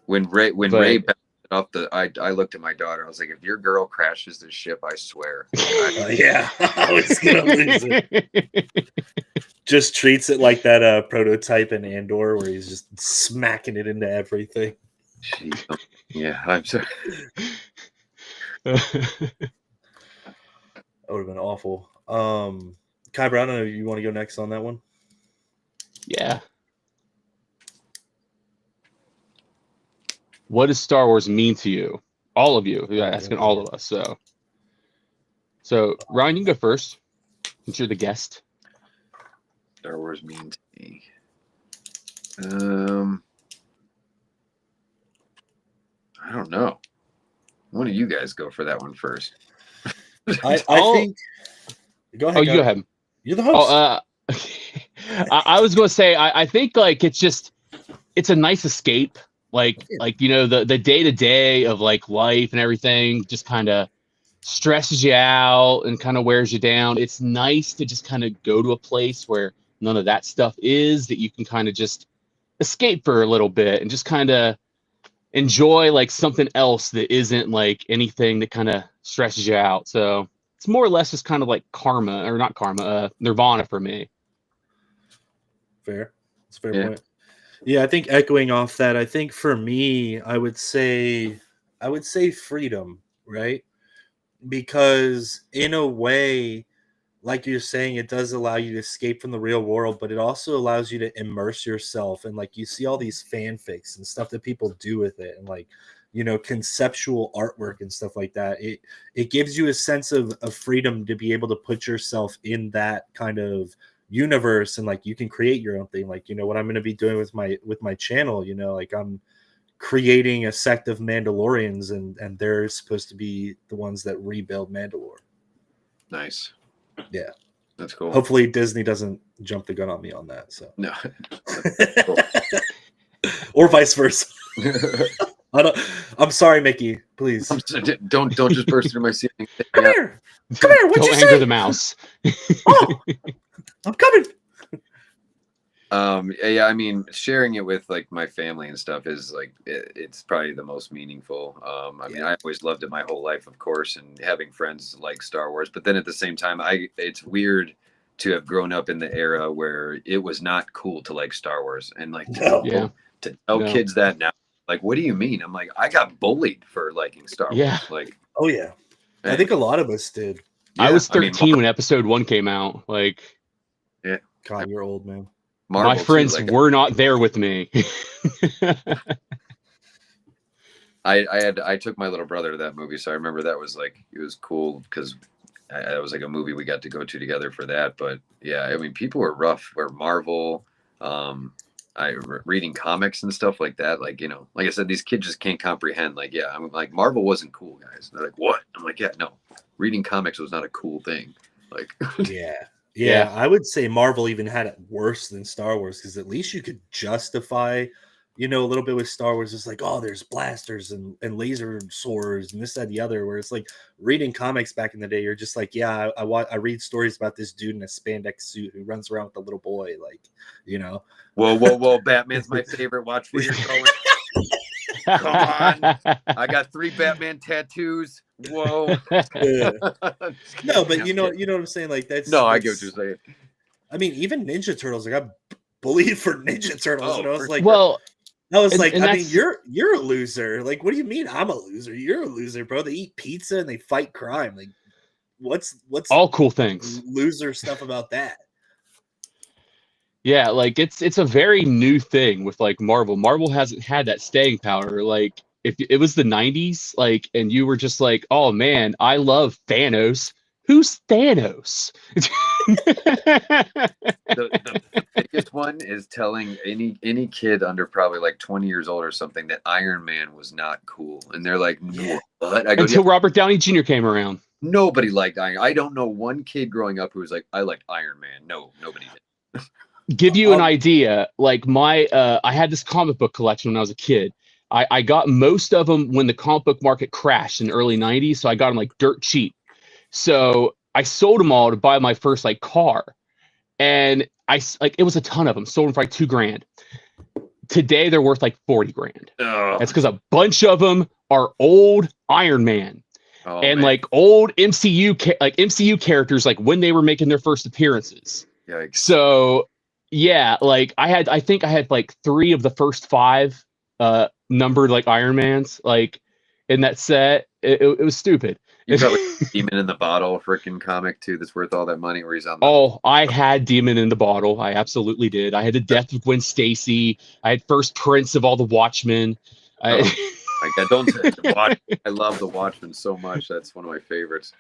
When Ray but- bounced off I looked at my daughter. I was like, if your girl crashes this ship, I swear. Yeah, I was gonna lose it. Just treats it like that prototype in Andor where he's just smacking it into everything. Jeez. Yeah, I'm sorry. That would have been awful. Kai Brown, I don't know, you want to go next on that one? Yeah. What does Star Wars mean to you? All of you. Yeah, asking all of us. So Ryan, you can go first, since you're the guest. Star Wars means to me. I don't know. One of you guys go for that one first. I think. Go ahead. Oh, you go ahead. You're the host. I was going to say, I think like it's a nice escape. Like you know, the day-to-day of like life and everything just kind of stresses you out and kind of wears you down. It's nice to just kind of go to a place where none of that stuff is, that you can kind of just escape for a little bit and just kind of enjoy like something else that isn't like anything that kind of stresses you out. So it's more or less just kind of like Nirvana for me. Fair. That's a fair point. Yeah, I think echoing off that, I think for me, I would say freedom, right? Because in a way, like you're saying, it does allow you to escape from the real world, but it also allows you to immerse yourself. And like you see all these fanfics and stuff that people do with it, and like, you know, conceptual artwork and stuff like that. It gives you a sense of freedom to be able to put yourself in that kind of universe, and like you can create your own thing. Like, you know, what I'm going to be doing with my channel, you know, like I'm creating a sect of Mandalorians, and they're supposed to be the ones that rebuild Mandalore. Nice. Yeah, that's cool. Hopefully Disney doesn't jump the gun on me on that. So no, or vice versa. I'm sorry, Mickey. Please don't just burst through my ceiling. Come here. What'd Don't you anger say? the mouse. Oh, I'm coming. Yeah, I mean, sharing it with like my family and stuff is like it's probably the most meaningful. I mean, I always loved it my whole life, of course, and having friends like Star Wars. But then at the same time, it's weird to have grown up in the era where it was not cool to like Star Wars, and like to tell kids that now, like, what do you mean? I'm like, I got bullied for liking Star Wars. Like, oh yeah, I think a lot of us did. I was 13 when Episode 1 came out. Like, yeah, God, you're old, man. Marvel my friends were not there with me. I took my little brother to that movie, so I remember that was like, it was cool because it was like a movie we got to go to together for that. But yeah, I mean, people were rough. Were Marvel, reading comics and stuff like that. Like, you know, like I said, these kids just can't comprehend. Like, yeah, I'm like, Marvel wasn't cool, guys. They're like, what? I'm like, yeah, no, reading comics was not a cool thing. Like, Yeah, I would say Marvel even had it worse than Star Wars, because at least you could justify, you know, a little bit with Star Wars. It's like, oh, there's blasters and laser swords and this, that, and the other. Where it's like reading comics back in the day, you're just like, yeah, I read stories about this dude in a spandex suit who runs around with a little boy, like, you know. Whoa! Batman's my favorite. Watch where you're going. Come on, I got 3 Batman tattoos. Whoa. No, but you know what I'm saying? Like I get what you're saying. I mean, even Ninja Turtles, I got bullied for Ninja Turtles, and I was like, I mean, you're a loser. Like, what do you mean I'm a loser? You're a loser, bro. They eat pizza and they fight crime. Like, what's all cool things, loser stuff about that? Yeah, like it's a very new thing with like Marvel. Marvel hasn't had that staying power. Like, if it was the 90s, like, and you were just like, oh man, I love Thanos. Who's Thanos? the biggest one is telling any kid under probably like 20 years old or something that Iron Man was not cool, and they're like, what? I go, until Robert Downey Jr. came around. Nobody liked Iron. I don't know one kid growing up who was like, I like Iron Man. No, nobody did. Give you an idea, like I had this comic book collection when I was a kid. I got most of them when the comic book market crashed in the early 90s, so I got them like dirt cheap. So I sold them all to buy my first like car, and it was a ton of them. Sold them for like $2,000. Today they're worth like 40 grand. Oh, That's because a bunch of them are old Iron Man and man. like old MCU characters, like when they were making their first appearances. Yikes. So yeah, like I think I had like 3 of the first 5 numbered like Iron Mans like in that set. It was stupid. You probably Demon in the Bottle freaking comic too that's worth all that money where he's on the Oh, I had Demon in the Bottle. I absolutely did. I had the Death of Gwen Stacy. I had first prints of all the Watchmen. my God, don't say the Watch. I love the Watchmen so much. That's one of my favorites.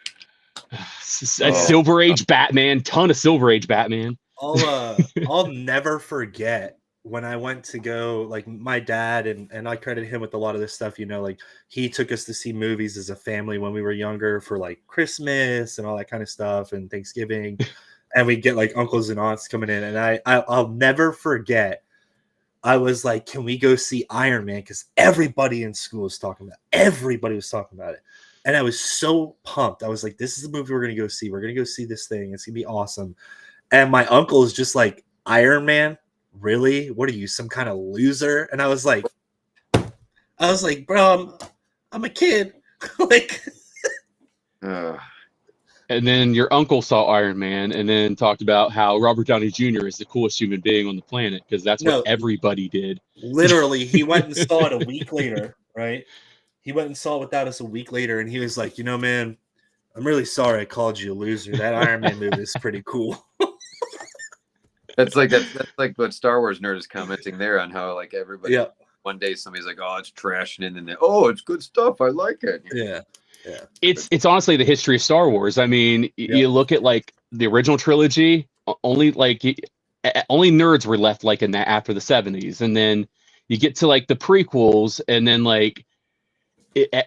Silver Age Batman, ton of Silver Age Batman. I'll never forget when I went to go, like my dad, and I credit him with a lot of this stuff, like he took us to see movies as a family when we were younger for like Christmas and all that kind of stuff and Thanksgiving. And we get like uncles and aunts coming in, and I'll never forget. I was like, can we go see Iron Man? Because everybody in school was talking about it. Everybody was talking about it. And I was so pumped. I was like, this is the movie we're going to go see. We're going to go see this thing. It's going to be awesome. And my uncle is just like, Iron Man? Really? What are you, some kind of loser? And I was like, bro, I'm a kid. Like, and then your uncle saw Iron Man and then talked about how Robert Downey Jr. is the coolest human being on the planet because that's what everybody did. Literally, he went and saw it a week later, right? He went and saw it without us a week later, and he was like, man, I'm really sorry I called you a loser. That Iron Man movie is pretty cool. That's like what Star Wars nerd is commenting there on how like everybody one day somebody's like, oh, it's trash, and then it's good stuff. I like it. Yeah. It's honestly the history of Star Wars. I mean, you look at like the original trilogy, only nerds were left like in that after the 70s, and then you get to like the prequels, and then like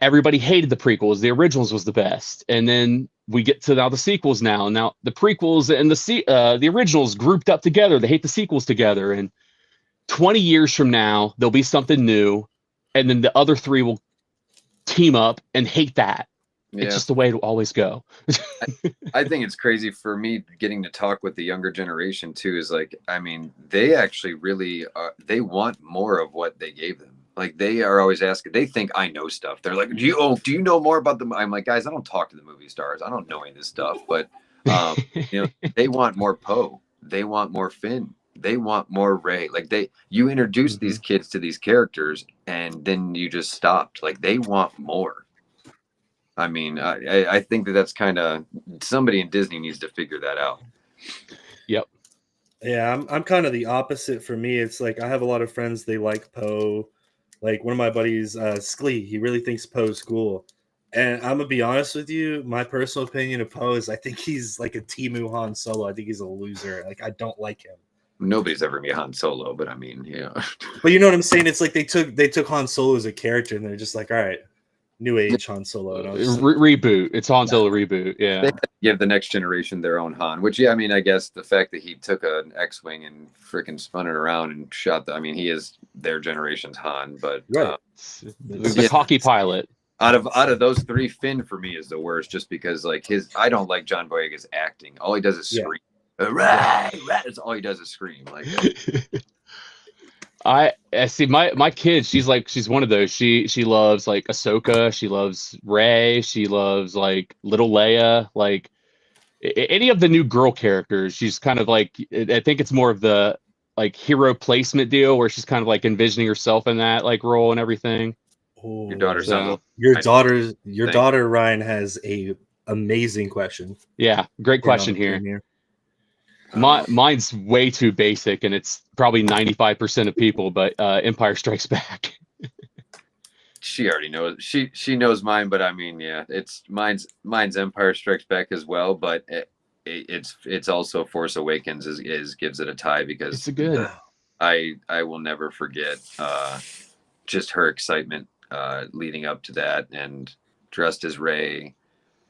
everybody hated the prequels. The originals was the best, and then we get to now the sequels. Now the prequels and the originals grouped up together. They hate the sequels together, and 20 years from now there'll be something new, and then the other 3 will team up and hate that. It's just the way it'll always go. I think it's crazy for me getting to talk with the younger generation too. Is like, I mean, they actually really they want more of what they gave them. Like they are always asking. They think I know stuff. They're like, do you know more about them? I'm like, guys, I don't talk to the movie stars. I don't know any of this stuff. But they want more Poe. They want more Finn. They want more Rey. Like you introduce these kids to these characters, and then you just stopped. Like they want more. I mean, I think that's kind of somebody in Disney needs to figure that out. Yep. Yeah, I'm kind of the opposite. For me, it's like I have a lot of friends. They like Poe. Like one of my buddies, Sklee, he really thinks Poe's cool. And I'm gonna be honest with you, my personal opinion of Poe is I think he's like a Temu Han Solo. I think he's a loser. Like I don't like him. Nobody's ever gonna be Han Solo, but I mean, But you know what I'm saying? It's like they took Han Solo as a character, and they're just like, all right, new age Han Solo. And reboot. It's Han Solo reboot. Yeah. They give the next generation their own Han, which I mean, I guess the fact that he took an X-wing and freaking spun it around and shot he is their generation's Han. But the cocky pilot. Out of those 3, Finn for me is the worst, just because like I don't like John Boyega's acting. All he does is scream. Right. That's all he does is scream. Like I see my kid. She's one of those. She loves like Ahsoka. She loves Rey. She loves like little Leia. Like any of the new girl characters. She's kind of like. I think it's more of the like hero placement deal where she's kind of like envisioning herself in that like role and everything. Oh, your daughter's your daughter Ryan has a amazing question. Yeah, great question here. Mine's way too basic, and it's probably 95% of people. But Empire Strikes Back. She already knows. She knows mine, but I mean, it's mine's Empire Strikes Back as well. But it's also Force Awakens is gives it a tie because it's good. I will never forget just her excitement leading up to that and dressed as Rey.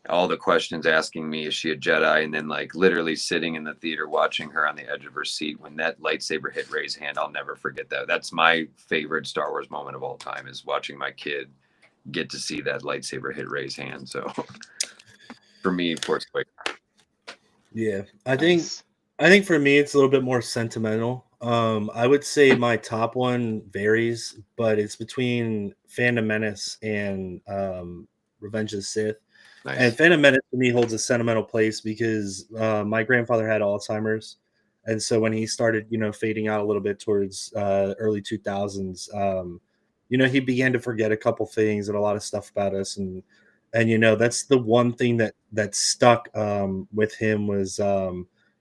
all the questions asking me, is she a Jedi? And then like literally sitting in the theater watching her on the edge of her seat when that lightsaber hit Rey's hand. I'll never forget that. That's my favorite Star Wars moment of all time, is watching my kid get to see that lightsaber hit Rey's hand. So for me, Force Awakens. Yeah, Nice. I think for me it's a little bit more sentimental. I would say my top one varies, but it's between Phantom Menace and Revenge of the Sith. Nice. And Phantom Menace for me holds a sentimental place because my grandfather had Alzheimer's, and so when he started, fading out a little bit towards early 2000s, he began to forget a couple things and a lot of stuff about us, and that's the one thing that stuck with him was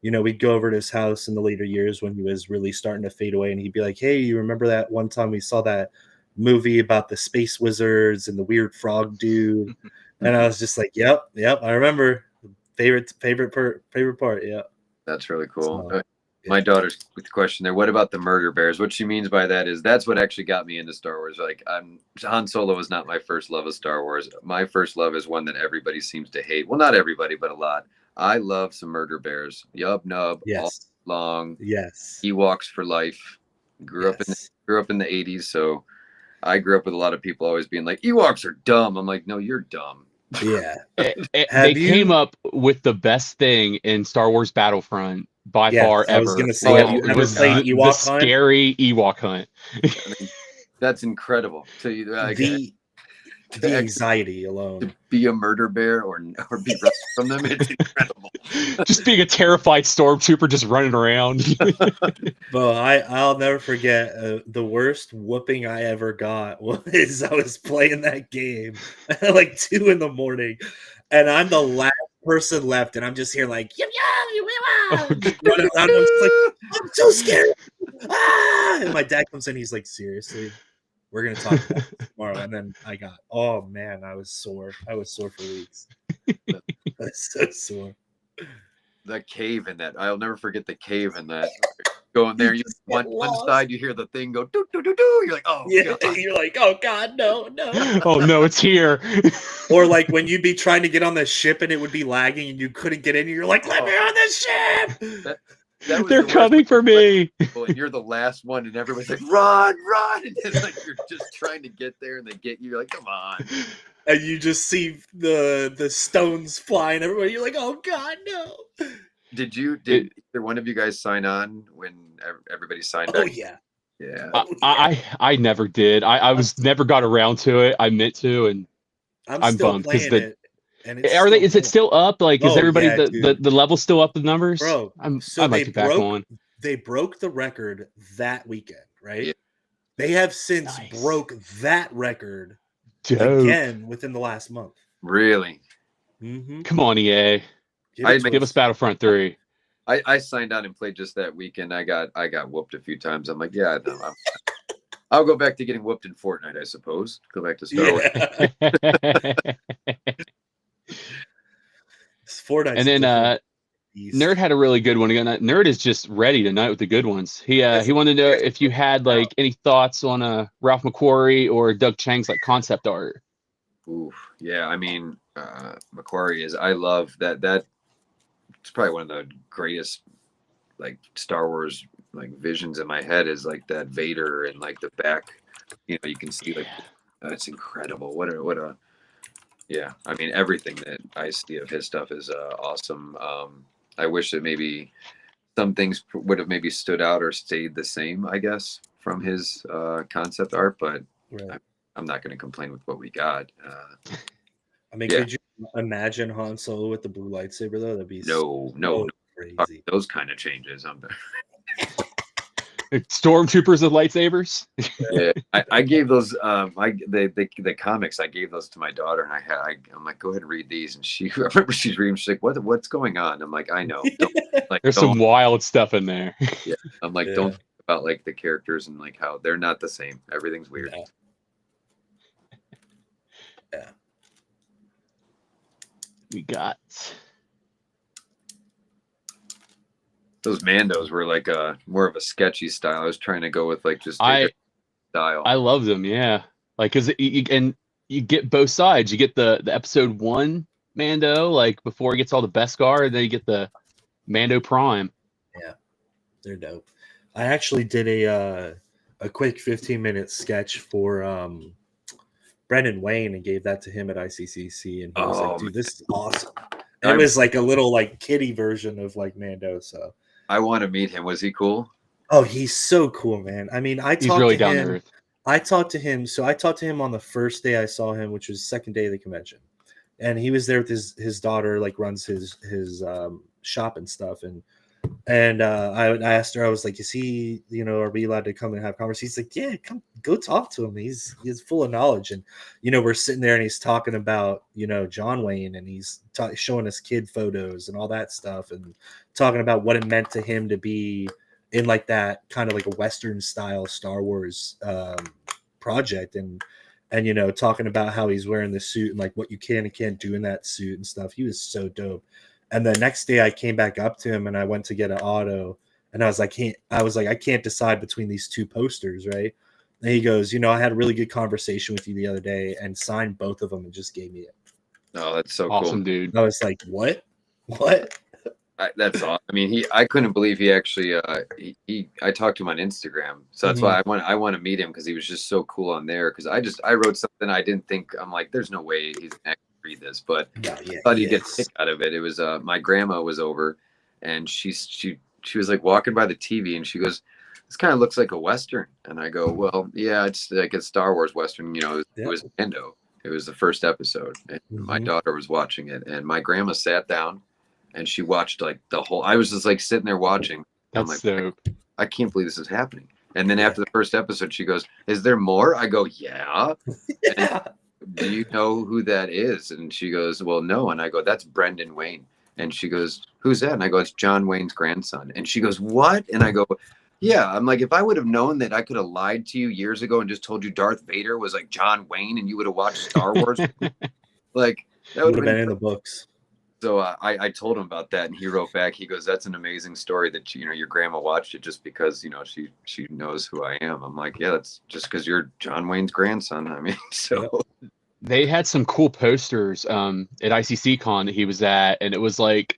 we'd go over to his house in the later years when he was really starting to fade away, and he'd be like, "Hey, you remember that one time we saw that movie about the space wizards and the weird frog dude?" And I was just like, "Yep, I remember." Favorite part, yeah. That's really cool. So, my daughter's with the question there. What about the murder bears? What she means by that is that's what actually got me into Star Wars. Like, Han Solo was not my first love of Star Wars. My first love is one that everybody seems to hate. Well, not everybody, but a lot. I love some murder bears. Yub nub, all long. Yes. Ewoks for life. Grew up in the 80s, so I grew up with a lot of people always being like, Ewoks are dumb. I'm like, no, you're dumb. Yeah. They came up with the best thing in Star Wars Battlefront by far ever. I was gonna say, have you ever played the Ewok Hunt? scary Ewok Hunt. I mean, that's incredible. The anxiety alone. Be a murder bear or be running from them. It's incredible. Just being a terrified stormtrooper just running around. Well, I'll never forget the worst whooping I ever got was I was playing that game at like 2 a.m, and I'm the last person left, and I'm just here like running around. I'm just like, I'm so scared. And my dad comes in, he's like, seriously? We're going to talk about this tomorrow. And then oh man, I was sore. I was sore for weeks. I was so sore. The cave in that. I'll never forget the cave in that. Going there, one side, you hear the thing go, doo, doo, doo, doo. You're like, oh, yeah. God. You're like, oh, God, no. Oh, no, it's here. Or like when you'd be trying to get on the ship and it would be lagging and you couldn't get in, you're like, let me on the ship. They're coming for me. And you're the last one, and everybody's like, run. And then, like, you're just trying to get there, and they get you. You're like, come on. And you just see the stones flying everywhere. You're like, oh, God, no. Did either one of you guys sign on when everybody signed up? Oh, yeah. Yeah. I never did. I was never got around to it. I meant to, and I'm still bummed because it. And is it still up? Like, is everybody the level's still up? The numbers, bro. I might be back on. They broke the record that weekend, right? Yeah. They have since broke that record again within the last month. Really? Mm-hmm. Come on, EA. Give us Battlefront 3. I signed on and played just that weekend. I got whooped a few times. I'm like, yeah, no, I'll go back to getting whooped in Fortnite, I suppose. Go back to Star Wars. Fortnite. And then Nerd had a really good one again. Nerd is just ready tonight with the good ones. He wanted to know if you had like any thoughts on Ralph McQuarrie or Doug Chang's like concept art. Oof, yeah. I mean, McQuarrie I love that. It's probably one of the greatest like Star Wars like visions in my head is like that Vader and like the back. You can see like it's incredible. What a yeah. I mean, everything that I see of his stuff is awesome. I wish that maybe some things would have maybe stood out or stayed the same, I guess, from his concept art, but I'm not going to complain with what we got. I mean, could you imagine Han Solo with the blue lightsaber, though? That'd be no crazy. Those kind of changes. Stormtroopers with lightsabers. Yeah, I gave those the comics. I gave those to my daughter, and I'm like, go ahead and read these. And I remember she's reading. She's like, what's going on? I'm like, I know. There's some wild stuff in there. Yeah, I'm like, don't think about like the characters and like how they're not the same. Everything's weird. Yeah. We got. Those Mandos were like more of a sketchy style. I was trying to go with like just style. I love them, yeah. Like, cause you get both sides. You get the episode 1 Mando, like before he gets all the Beskar, and then you get the Mando Prime. They're dope. I actually did a quick 15-minute sketch for Brendan Wayne and gave that to him at ICCC, and he was like, "Dude, this is awesome." It was like a little like kiddie version of like Mando. So I want to meet him. Was he cool? oh, he's so cool, man. I mean, He's really down to earth. I talked to him. So I talked to him on the first day I saw him, which was the second day of the convention, and he was there with his daughter, like runs his shop and stuff, and I asked her, I was like, "Is he, are we allowed to come and have conversations?" He's like, "Yeah, come, go talk to him. He's full of knowledge." And we're sitting there, and he's talking about John Wayne, and he's showing us kid photos and all that stuff, and talking about what it meant to him to be in like that kind of like a Western style Star Wars project, and talking about how he's wearing the suit and like what you can and can't do in that suit and stuff. He was so dope. And the next day I came back up to him and I went to get an auto, and I was like, I can't decide between these two posters, right? And he goes, I had a really good conversation with you the other day, and signed both of them and just gave me it. Oh, that's so awesome, cool, dude. I was like, what? That's awesome. I mean, I couldn't believe he actually. I talked to him on Instagram, so that's why I want to meet him, because he was just so cool on there. Because I wrote something I didn't think. I'm like, there's no way he's gonna read this, but I thought he'd get a kick out of it. It was my grandma was over, and she was like walking by the TV, and she goes, "This kind of looks like a Western." And I go, "Well, yeah, it's like a Star Wars Western. It was Mando. It was the first episode, and my daughter was watching it, and my grandma sat down, and she watched like the whole. I was just like sitting there watching. That's like, dope. I can't believe this is happening." And then after the first episode, she goes, "Is there more?" I go, "Yeah." Do you know who that is? And she goes, "Well, no." And I go, "That's Brendan Wayne." And she goes, "Who's that?" And I go, "It's John Wayne's grandson." And she goes, "What?" And I go, "Yeah." I'm like, if I would have known that I could have lied to you years ago and just told you Darth Vader was like John Wayne, and you would have watched Star Wars, like that would have been in the books. So I told him about that, and he wrote back. He goes, "That's an amazing story that your grandma watched it just because she knows who I am." I'm like, "Yeah, that's just because you're John Wayne's grandson." I mean, so they had some cool posters at ICC Con that he was at, and it was like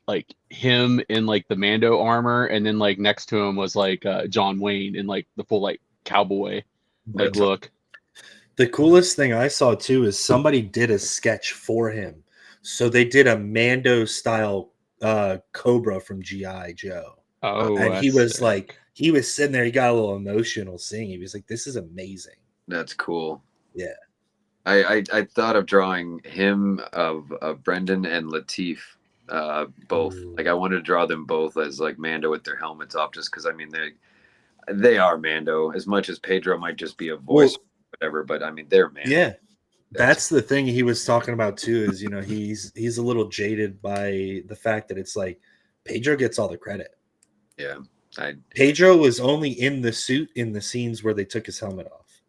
him in like the Mando armor, and then like next to him was like John Wayne in like the full like cowboy like look. The coolest thing I saw too is somebody did a sketch for him. So they did a Mando style Cobra from G.I. Joe. Oh, and he was like, he was sitting there, he got a little emotional seeing. He was like, "This is amazing." That's cool. Yeah. I thought of drawing him of Brendan and Latif both. Ooh. Like I wanted to draw them both as like Mando with their helmets off, just because I mean they are Mando, as much as Pedro might just be a voice or whatever, but I mean they're Mando. Yeah. That's the thing he was talking about too, is he's a little jaded by the fact that it's like Pedro gets all the credit. Yeah. Pedro was only in the suit in the scenes where they took his helmet off.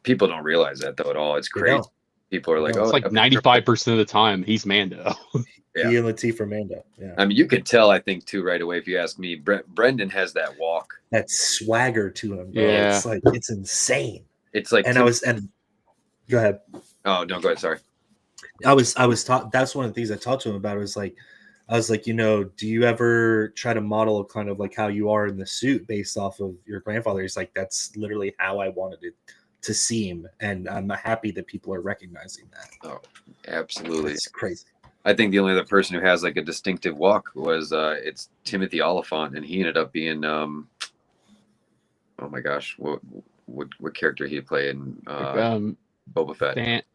People don't realize that though at all. It's crazy. People are like, it's like 95% of the time he's Mando. Yeah. He and Latif are Mando. Yeah. I mean, you could tell, I think, too, right away. If you ask me, Brendan has that walk, that swagger to him. Bro. Yeah. It's like, it's insane. It's like, go ahead. Oh, no, go ahead. Sorry. I was taught. That's one of the things I talked to him about. I was like, do you ever try to model kind of like how you are in the suit based off of your grandfather? He's like, that's literally how I wanted it to seem, and I'm happy that people are recognizing that. Oh, absolutely. It's crazy. I think the only other person who has like a distinctive walk was it's Timothy Oliphant, and he ended up being oh my gosh, what character he played in Boba Fett.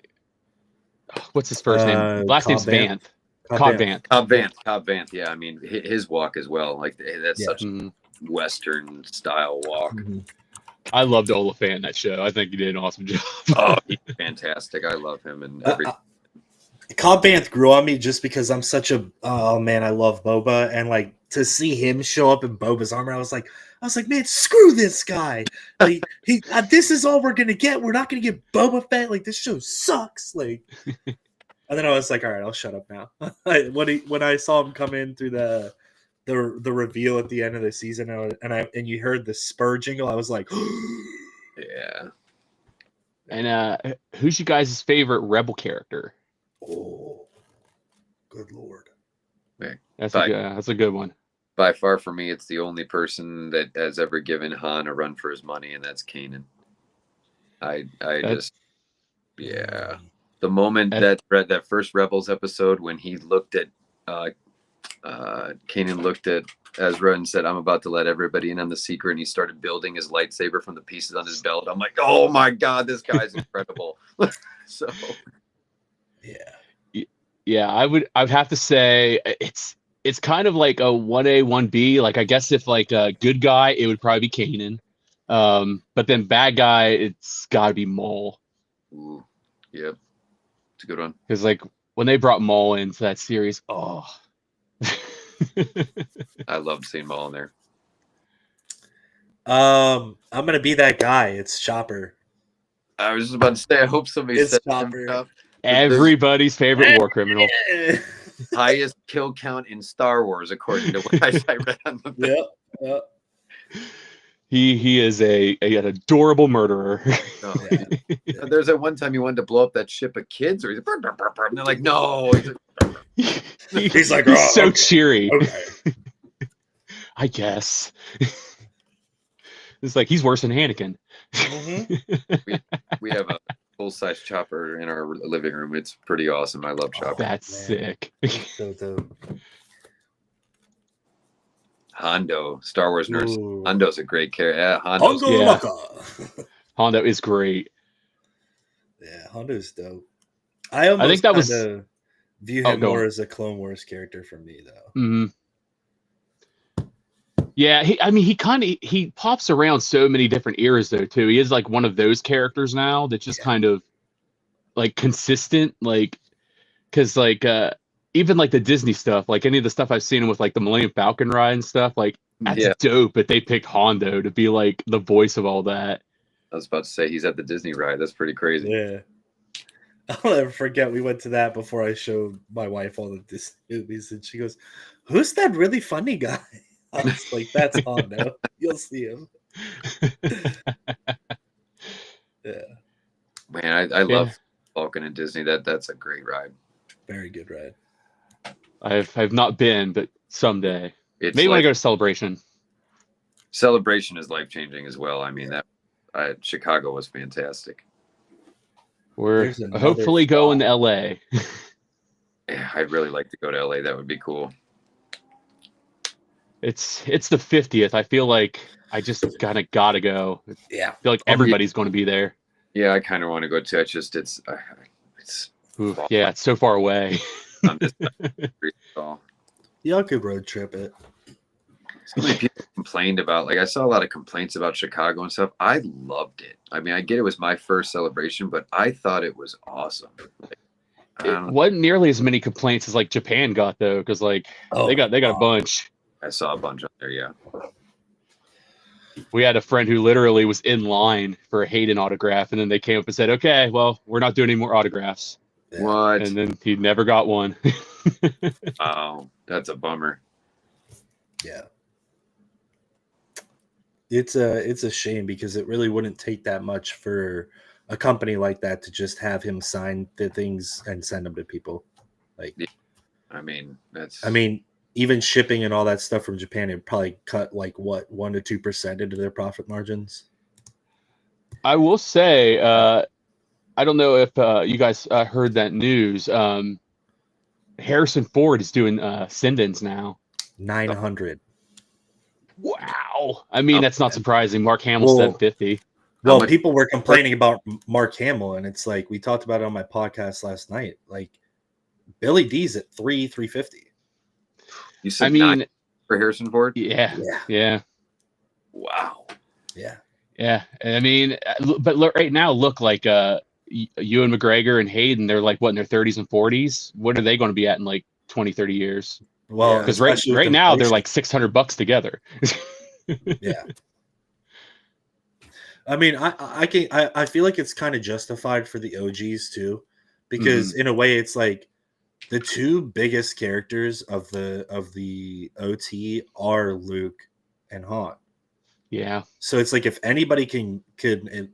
What's his first name? Last name's Vanth. Cobb Vanth. Yeah, I mean his walk as well. Like that's such a Western style walk. Mm-hmm. I loved Oliphant in that show. I think he did an awesome job. Oh, he's fantastic. I love him and everything. Cobb Vanth grew on me just because I'm such a I love Boba, and like to see him show up in Boba's armor, I was like, man, screw this guy. Like this is all we're gonna get. We're not gonna get Boba Fett. Like this show sucks. Like, and then I was like, all right, I'll shut up now. When I saw him come in through the reveal at the end of the season, and you heard the spur jingle, I was like, yeah. And who's you guys' favorite Rebel character? Oh, Good Lord. That's Bye. that's a good one. By far for me, it's the only person that has ever given Han a run for his money, and that's Kanan. I just, yeah. The moment that first Rebels episode when he looked at Kanan looked at Ezra and said, "I'm about to let everybody in on the secret," and he started building his lightsaber from the pieces on his belt. I'm like, oh my god, this guy's incredible. So yeah, I'd have to say it's kind of like a 1A 1B. Like I guess if like a good guy, it would probably be Kanan. But then bad guy, it's got to be Maul. ooh, yep, it's a good one. Because like when they brought Maul into that series, oh. I loved seeing Maul in there. I'm gonna be that guy. It's Chopper. I was just about to say, I hope somebody It's said Chopper. Everybody's favorite war criminal. highest kill count in Star Wars, according to what I read on the thing. Yep. He is an adorable murderer. Oh, yeah. There's that one time he wanted to blow up that ship of kids, or he's like, burr, burr, burr, and they're like, no. He's like, he's so okay. cheery. Okay. I guess. It's like he's worse than Anakin. We have a full-size Chopper in our living room. It's pretty awesome. I love Chopper. That's sick. So dope. Hondo, Star Wars nerds. Ooh. Hondo's a great character. Yeah, Hondo's Hondo Yeah. Laka. Hondo is great. Yeah, Hondo's dope. I think that was- view Oh, him go more on. as a Clone Wars character for me, though. Mm-hmm. Yeah, he pops around so many different eras though too. He is like one of those characters now that's just kind of like consistent, like because like even like the Disney stuff, like any of the stuff I've seen with like the Millennium Falcon ride and stuff, like that's dope. But they picked Hondo to be like the voice of all that. I was about to say he's at the Disney ride. That's pretty crazy. Yeah. I'll never forget. We went to that before I showed my wife all the Disney movies, and she goes, "Who's that really funny guy?" I was like, "That's Hondo. You'll see him." Yeah, Man, I love Falcon and Disney. That's a great ride. very good ride. I've not been, but someday. It's Maybe when I like, go to Celebration. Celebration is life-changing as well. I mean, Chicago was fantastic. We're There's another hopefully going to LA. Yeah, I'd really like to go to LA. That would be cool. It's the 50th. I feel like I just gotta go. Yeah, I feel like everybody's going to be there. Yeah, I kind of want to go too. It's just it's Ooh, yeah, it's so far away. on this all. y'all could road trip it. So many people complained about, like, I saw a lot of complaints about Chicago and stuff. I loved it. I mean, I get it was my first celebration, but I thought it was awesome. Like, It wasn't nearly as many complaints as like Japan got though, because like they got a bunch. I saw a bunch on there. Yeah. We had a friend who literally was in line for a Hayden autograph, and then they came up and said, "Okay, well, we're not doing any more autographs." Yeah. What? And then he never got one. Oh, that's a bummer. Yeah. It's a shame because it really wouldn't take that much for a company like that to just have him sign the things and send them to people. Like, I mean, even shipping and all that stuff from Japan, it probably cut like what 1% to 2% into their profit margins. I will say, I don't know if you guys heard that news. Harrison Ford is doing send-ins now. 900. Wow. I mean, that's not surprising. Mark Hamill said 50. Well, people were complaining about Mark Hamill, and it's like we talked about it on my podcast last night. Like Billy D's at 350. You said I mean, for Harrison Ford? Yeah. Wow. Yeah. I mean, but look, right now, look like Ewan McGregor and Hayden, they're like what in their 30s and 40s. What are they going to be at in like 20, 30 years? Well, because right now they're like $600 together. Yeah. I mean, I feel like it's kind of justified for the OGs too, because in a way it's like the two biggest characters of the OT are Luke and Han. Yeah. So it's like if anybody could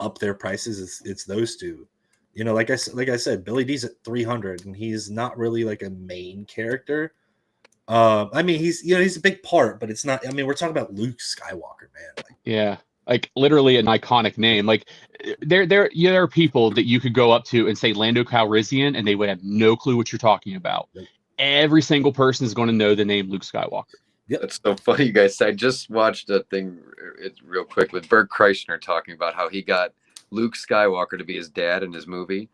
up their prices, it's those two. You know, like I said, Billy D's at 300, and he's not really like a main character. I mean, he's a big part, but it's not. I mean, we're talking about Luke Skywalker, man. Like, Yeah, like literally an iconic name. Like there are people that you could go up to and say Lando Calrissian, and they would have no clue what you're talking about. Yep. Every single person is going to know the name Luke Skywalker. Yep. That's so funny, you guys. I just watched a thing real quick with Bert Kreischer talking about how he got Luke Skywalker to be his dad in his movie,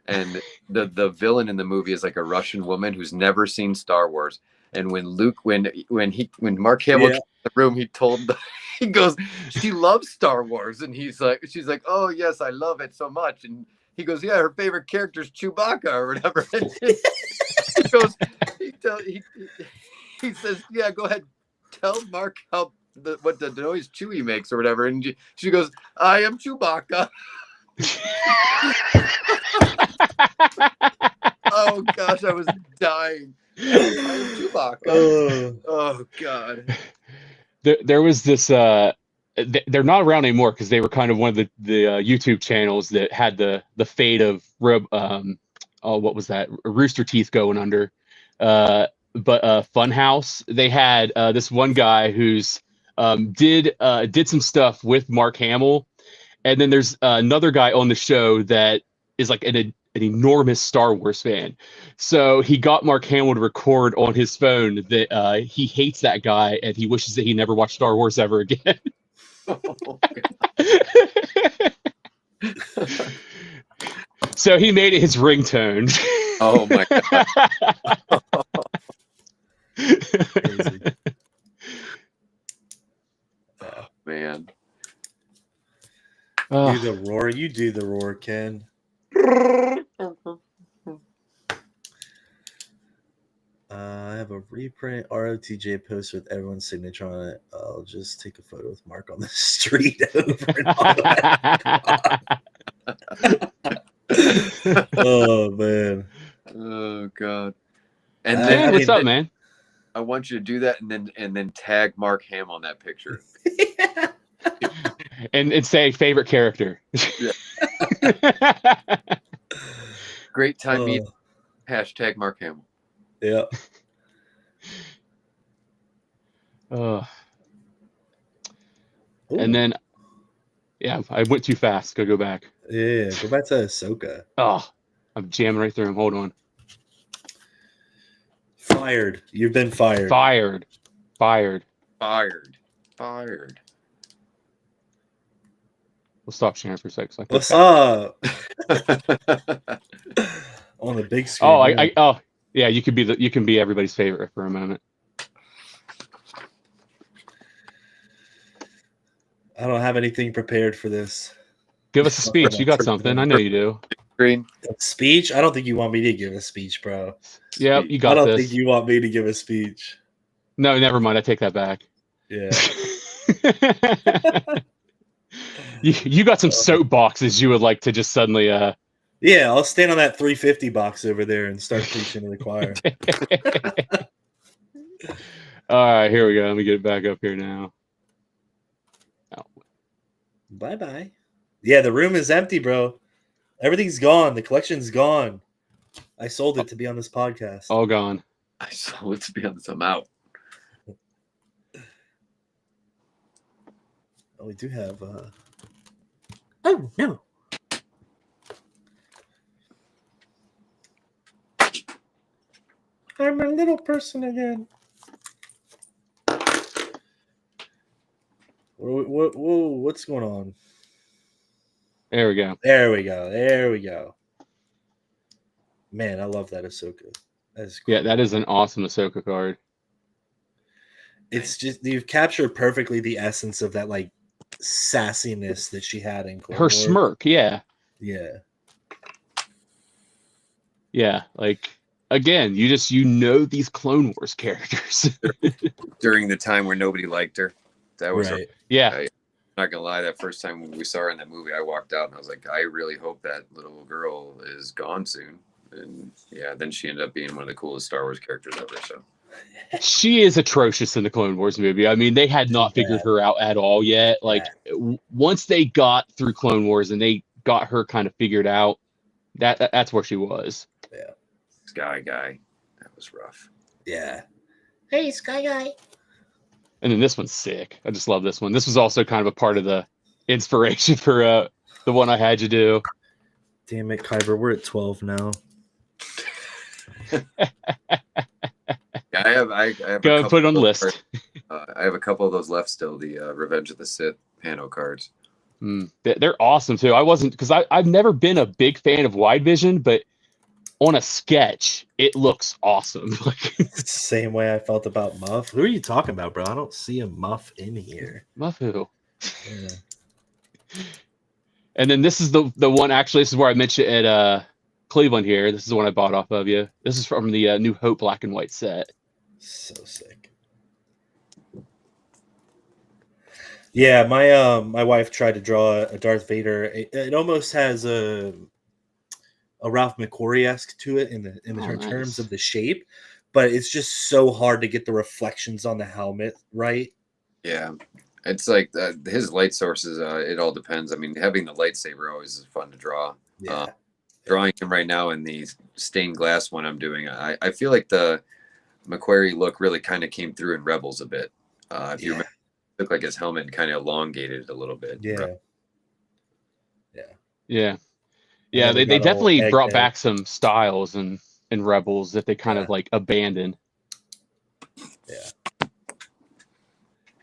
and the villain in the movie is like a Russian woman who's never seen Star Wars. And when Mark Hamill came in the room, he goes, she loves Star Wars, and she's like, oh yes, I love it so much, and he goes, yeah, her favorite character is Chewbacca or whatever. And he goes, he says, yeah, go ahead, tell Mark what the noise Chewie makes or whatever, and she goes, I am Chewbacca. Oh gosh, I was dying. Chewbacca. Oh god. There was this. They're not around anymore because they were kind of one of the YouTube channels that had the fate of what was that? Rooster Teeth going under. But Funhouse, they had this one guy who's did some stuff with Mark Hamill, and then there's another guy on the show that is like an enormous Star Wars fan. So he got Mark Hamill to record on his phone that he hates that guy and he wishes that he never watched Star Wars ever again. So he made it his ringtone. Oh my god. Oh man. Do the roar. You do the roar, Ken. I have a reprint ROTJ poster with everyone's signature on it. I'll just take a photo with Mark on the street over and on. Oh man. Oh god. And then what's up, man? I want you to do that and then tag Mark Hamill on that picture. and say favorite character. Yeah. Great time meeting. Hashtag Mark Hamill. Yeah. And then, yeah, I went too fast. Go back. Yeah, go back to Ahsoka. Oh, I'm jamming right through him. Hold on. Fired. You've been fired. Fired. We'll stop sharing for a sec. So What's up? On the big screen. Yeah, you can be everybody's favorite for a moment. I don't have anything prepared for this. Give us a speech. You got something. I know you do. Green. Speech? I don't think you want me to give a speech, bro. Yeah, you got this. I don't this. think you want me to give a speech. No, never mind. I take that back. Yeah. You got some soapboxes you would like to just suddenly Yeah, I'll stand on that 350 box over there and start preaching to the choir. All right, here we go. Let me get it back up here now. Oh. Bye-bye. Yeah, the room is empty, bro. Everything's gone. The collection's gone. I sold it to be on this podcast. All gone. I sold it to be on this. I'm out. Oh, we do have Oh no. I'm a little person again. Whoa, what's going on? There we go. There we go. Man, I love that Ahsoka. That's cool. Yeah, that is an awesome Ahsoka card. It's just you've captured perfectly the essence of that like sassiness that she had in Clone her Wars. smirk. Yeah. Like again, you know these Clone Wars characters during the time where nobody liked her. That was right. Yeah. I'm not gonna lie, that first time when we saw her in that movie, I walked out and I was like, I really hope that little girl is gone soon. And yeah, then she ended up being one of the coolest Star Wars characters ever. So she is atrocious in the Clone Wars movie. I mean, they had not figured her out at all yet. Like once they got through Clone Wars and they got her kind of figured out, That's where she was. Sky Guy. That was rough. Yeah. Hey, Sky Guy. And then this one's sick. I just love this one. This was also kind of a part of the inspiration for the one I had you do. Damn it, Kyber, we're at 12 now. Yeah, I have Go a and couple put it on the of list. those I have a couple of those left still. The Revenge of the Sith Pano cards. They're awesome too. I wasn't because I've never been a big fan of wide vision, but on a sketch, it looks awesome. Same way I felt about Muff. Who are you talking about, bro? I don't see a Muff in here. Muff-who? Yeah. And then this is the one. Actually, this is where I mentioned at Cleveland here. This is the one I bought off of you. This is from the New Hope black and white set. So sick. Yeah, my wife tried to draw a Darth Vader. It almost has a Ralph McQuarrie-esque to it in terms of the shape, but it's just so hard to get the reflections on the helmet right. Yeah, it's like his light sources. It all depends. I mean, having the lightsaber always is fun to draw. Yeah. Drawing him right now in the stained glass one I'm doing, I feel like the McQuarrie look really kind of came through in Rebels a bit. If you remember, it looked like his helmet kind of elongated a little bit. Yeah, they definitely brought back some styles in Rebels that they kind of like abandoned. Yeah.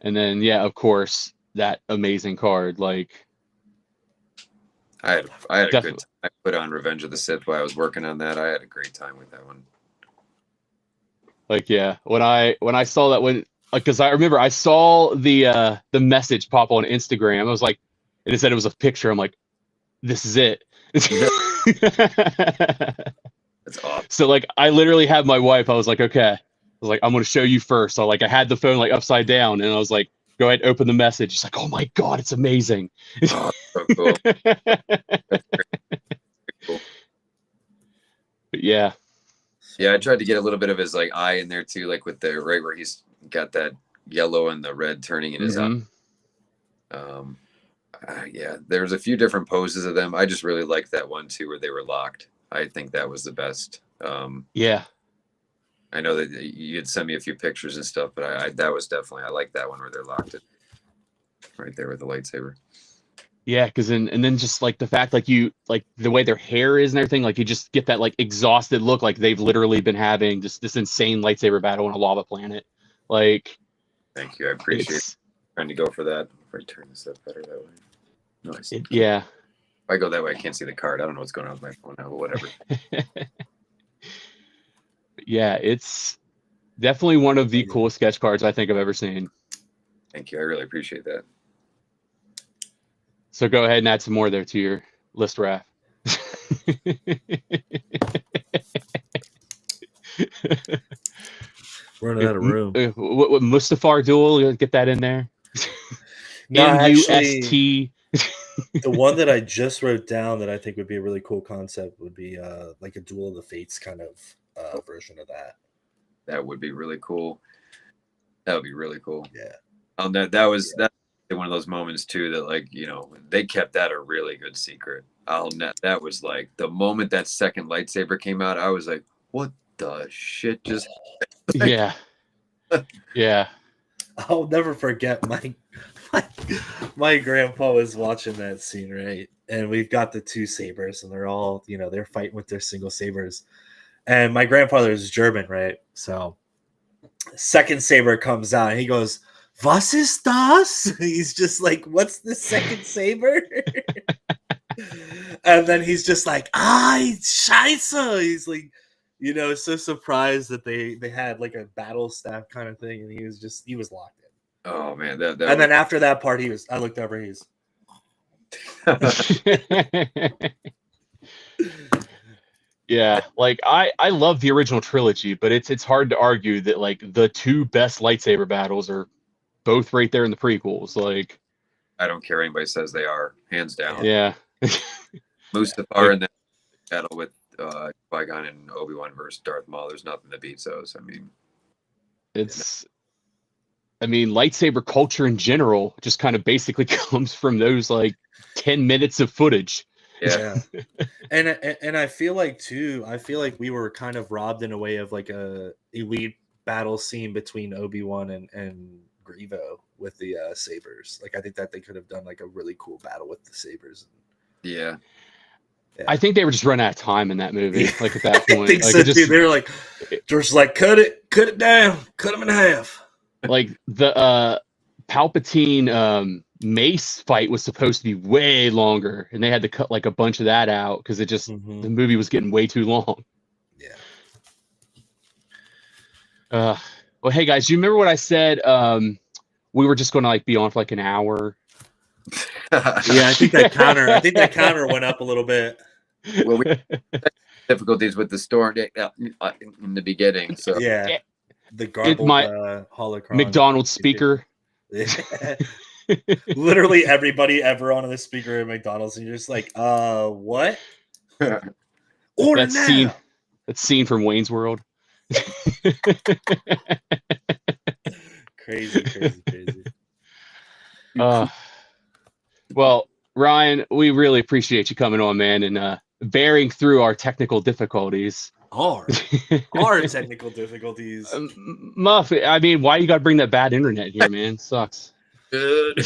And then of course, that amazing card. Like I had a good time. I put on Revenge of the Sith while I was working on that. I had a great time with that one. Like when I saw that one, because I remember I saw the message pop on Instagram. I was like, and it said it was a picture. I'm like, this is it. That's awesome. So like I literally had my wife. I was like, okay. I was like, I'm gonna show you first. So like I had the phone like upside down, and I was like, go ahead, open the message. She's like, oh my god, it's amazing. Oh, so cool. Cool. But yeah. Yeah, I tried to get a little bit of his like eye in there too, like with the right where he's got that yellow and the red turning in his eye. Yeah, there's a few different poses of them. I just really liked that one too, where they were locked. I think that was the best. Yeah. I know that you'd send me a few pictures and stuff, but that was definitely, I like that one where they're locked it right there with the lightsaber. Yeah, because and then just like the fact like you like the way their hair is and everything, like you just get that like exhausted look, like they've literally been having just this insane lightsaber battle on a lava planet. Like, thank you, I appreciate trying to go for that. If I turn this up better that way. Nice. Yeah. If I go that way, I can't see the card. I don't know what's going on with my phone now, but whatever. Yeah, it's definitely one of the coolest sketch cards I think I've ever seen. Thank you. I really appreciate that. So go ahead and add some more there to your list, Raph. Running out of room. What Mustafar duel? Get that in there. No, MUST. The one that I just wrote down that I think would be a really cool concept would be like a Duel of the Fates kind of version of that. That would be really cool. That would be really cool. Yeah. That was one of those moments too that, like, you know, they kept that a really good secret. That was like the moment that second lightsaber came out, I was like, what the shit just Yeah. Yeah. I'll never forget my grandpa was watching that scene, right? And we've got the two sabers and they're all, you know, they're fighting with their single sabers. And my grandfather is German, right? So second saber comes out and he goes, "Was ist das?" He's just like, "What's the second saber?" And then he's just like, Scheiße. He's like, you know, so surprised that they had like a battle staff kind of thing, and he was locked in. Oh man, then after that part, I looked over, Yeah, like I love the original trilogy, but it's hard to argue that like the two best lightsaber battles are both right there in the prequels. Like, I don't care what anybody says, they are hands down. Yeah. Mustafar and that battle with Qui-Gon and Obi-Wan versus Darth Maul, there's nothing to beat those. I mean, lightsaber culture in general just kind of basically comes from those like 10 minutes of footage. Yeah. And I feel like too, I feel like we were kind of robbed in a way of like a elite battle scene between Obi-Wan and Grievous with the sabers. Like I think that they could have done like a really cool battle with the sabers. Yeah. I think they were just running out of time in that movie. Yeah. Like at that I point, think like so it just too. They were like, just like cut it down, cut them in half. like the Palpatine Mace fight was supposed to be way longer, and they had to cut like a bunch of that out because it just the movie was getting way too long. Yeah. Well, hey guys, do you remember what I said? We were just going to like be on for like an hour. Yeah, I think that counter went up a little bit. Well, we had difficulties with the store in the beginning. So Yeah. The garbled holocron. McDonald's speaker. Literally everybody ever on the speaker at McDonald's, and you're just like, what? Order now. That scene from Wayne's World. Crazy. Well, Ryan, we really appreciate you coming on, man, and bearing through our technical difficulties. Our technical difficulties. Muff, I mean, why you got to bring that bad internet here, man? Sucks. good.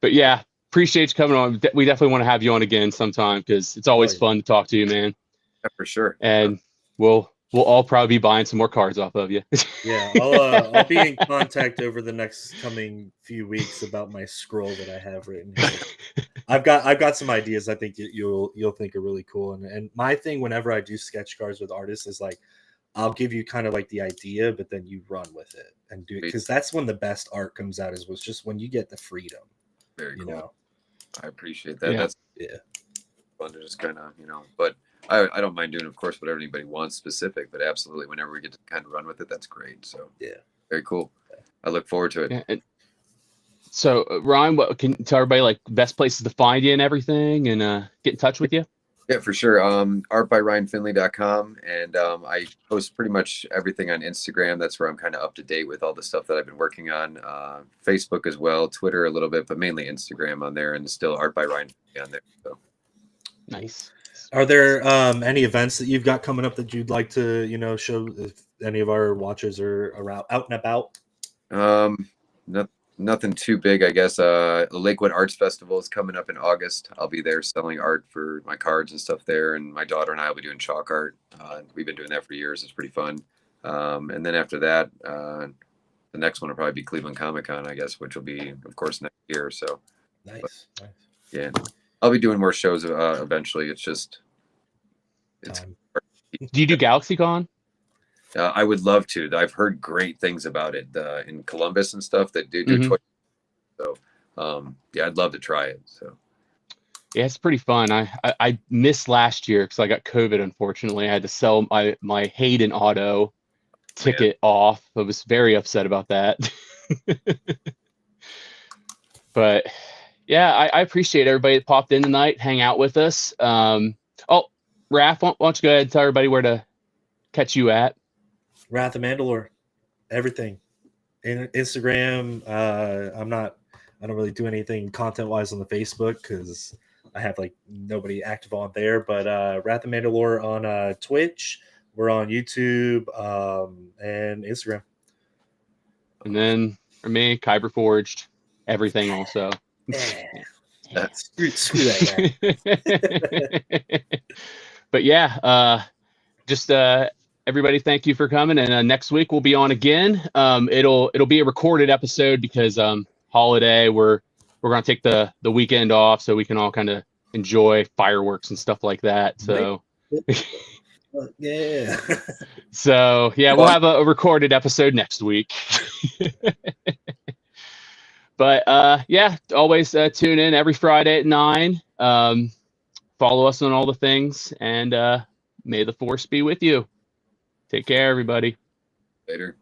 But yeah, appreciate you coming on. We definitely want to have you on again sometime because it's always fun to talk to you, man. Yeah, for sure. And we'll all probably be buying some more cards off of you. Yeah, I'll be in contact over the next coming few weeks about my scroll that I have written here. I've got some ideas I think you'll think are really cool. And my thing whenever I do sketch cards with artists is like I'll give you kind of like the idea, but then you run with it and do it because that's when the best art comes out was just when you get the freedom. Very cool. You know? I appreciate that. Yeah. That's fun to just kind of, but I don't mind doing, of course, whatever anybody wants specific, but absolutely whenever we get to kind of run with it, that's great. So yeah, very cool. I look forward to it. Yeah, so Ryan, what can you tell everybody like best places to find you and everything and get in touch with you? Yeah, for sure. Artbyryanfinley.com. And I post pretty much everything on Instagram. That's where I'm kind of up to date with all the stuff that I've been working on. Facebook as well, Twitter a little bit, but mainly Instagram on there, and still Art by Ryan Finley on there. So Nice. Are there any events that you've got coming up that you'd like to show if any of our watchers are around out and about? Nothing too big, I guess. The Lakewood Arts Festival is coming up in August. I'll be there selling art for my cards and stuff there, and my daughter and I will be doing chalk art. We've been doing that for years. It's pretty fun. And then after that, the next one will probably be Cleveland Comic Con, I guess, which will be, of course, next year. So Nice. yeah, I'll be doing more shows eventually. It's Time. Do you do GalaxyCon? I would love to. I've heard great things about it in Columbus and stuff that do Mhm. Twitter. So yeah, I'd love to try it. So Yeah, it's pretty fun. I missed last year because I got COVID. Unfortunately, I had to sell my Hayden Auto ticket off. I was very upset about that. But yeah, I appreciate everybody that popped in tonight, hang out with us. Raph, why don't you go ahead and tell everybody where to catch you at? Wrath of Mandalore, everything. Instagram. I don't really do anything content wise on the Facebook because I have like nobody active on there. But Wrath of Mandalore on Twitch. We're on YouTube and Instagram. And then for me, Kyber Forged, everything also. Screw that guy. But yeah, just everybody, thank you for coming. And next week we'll be on again. It'll be a recorded episode because holiday. We're gonna take the weekend off so we can all kind of enjoy fireworks and stuff like that. So yeah. So yeah, we'll have a recorded episode next week. But yeah, always tune in every Friday at 9. Follow us on all the things, and may the force be with you. Take care, everybody. later.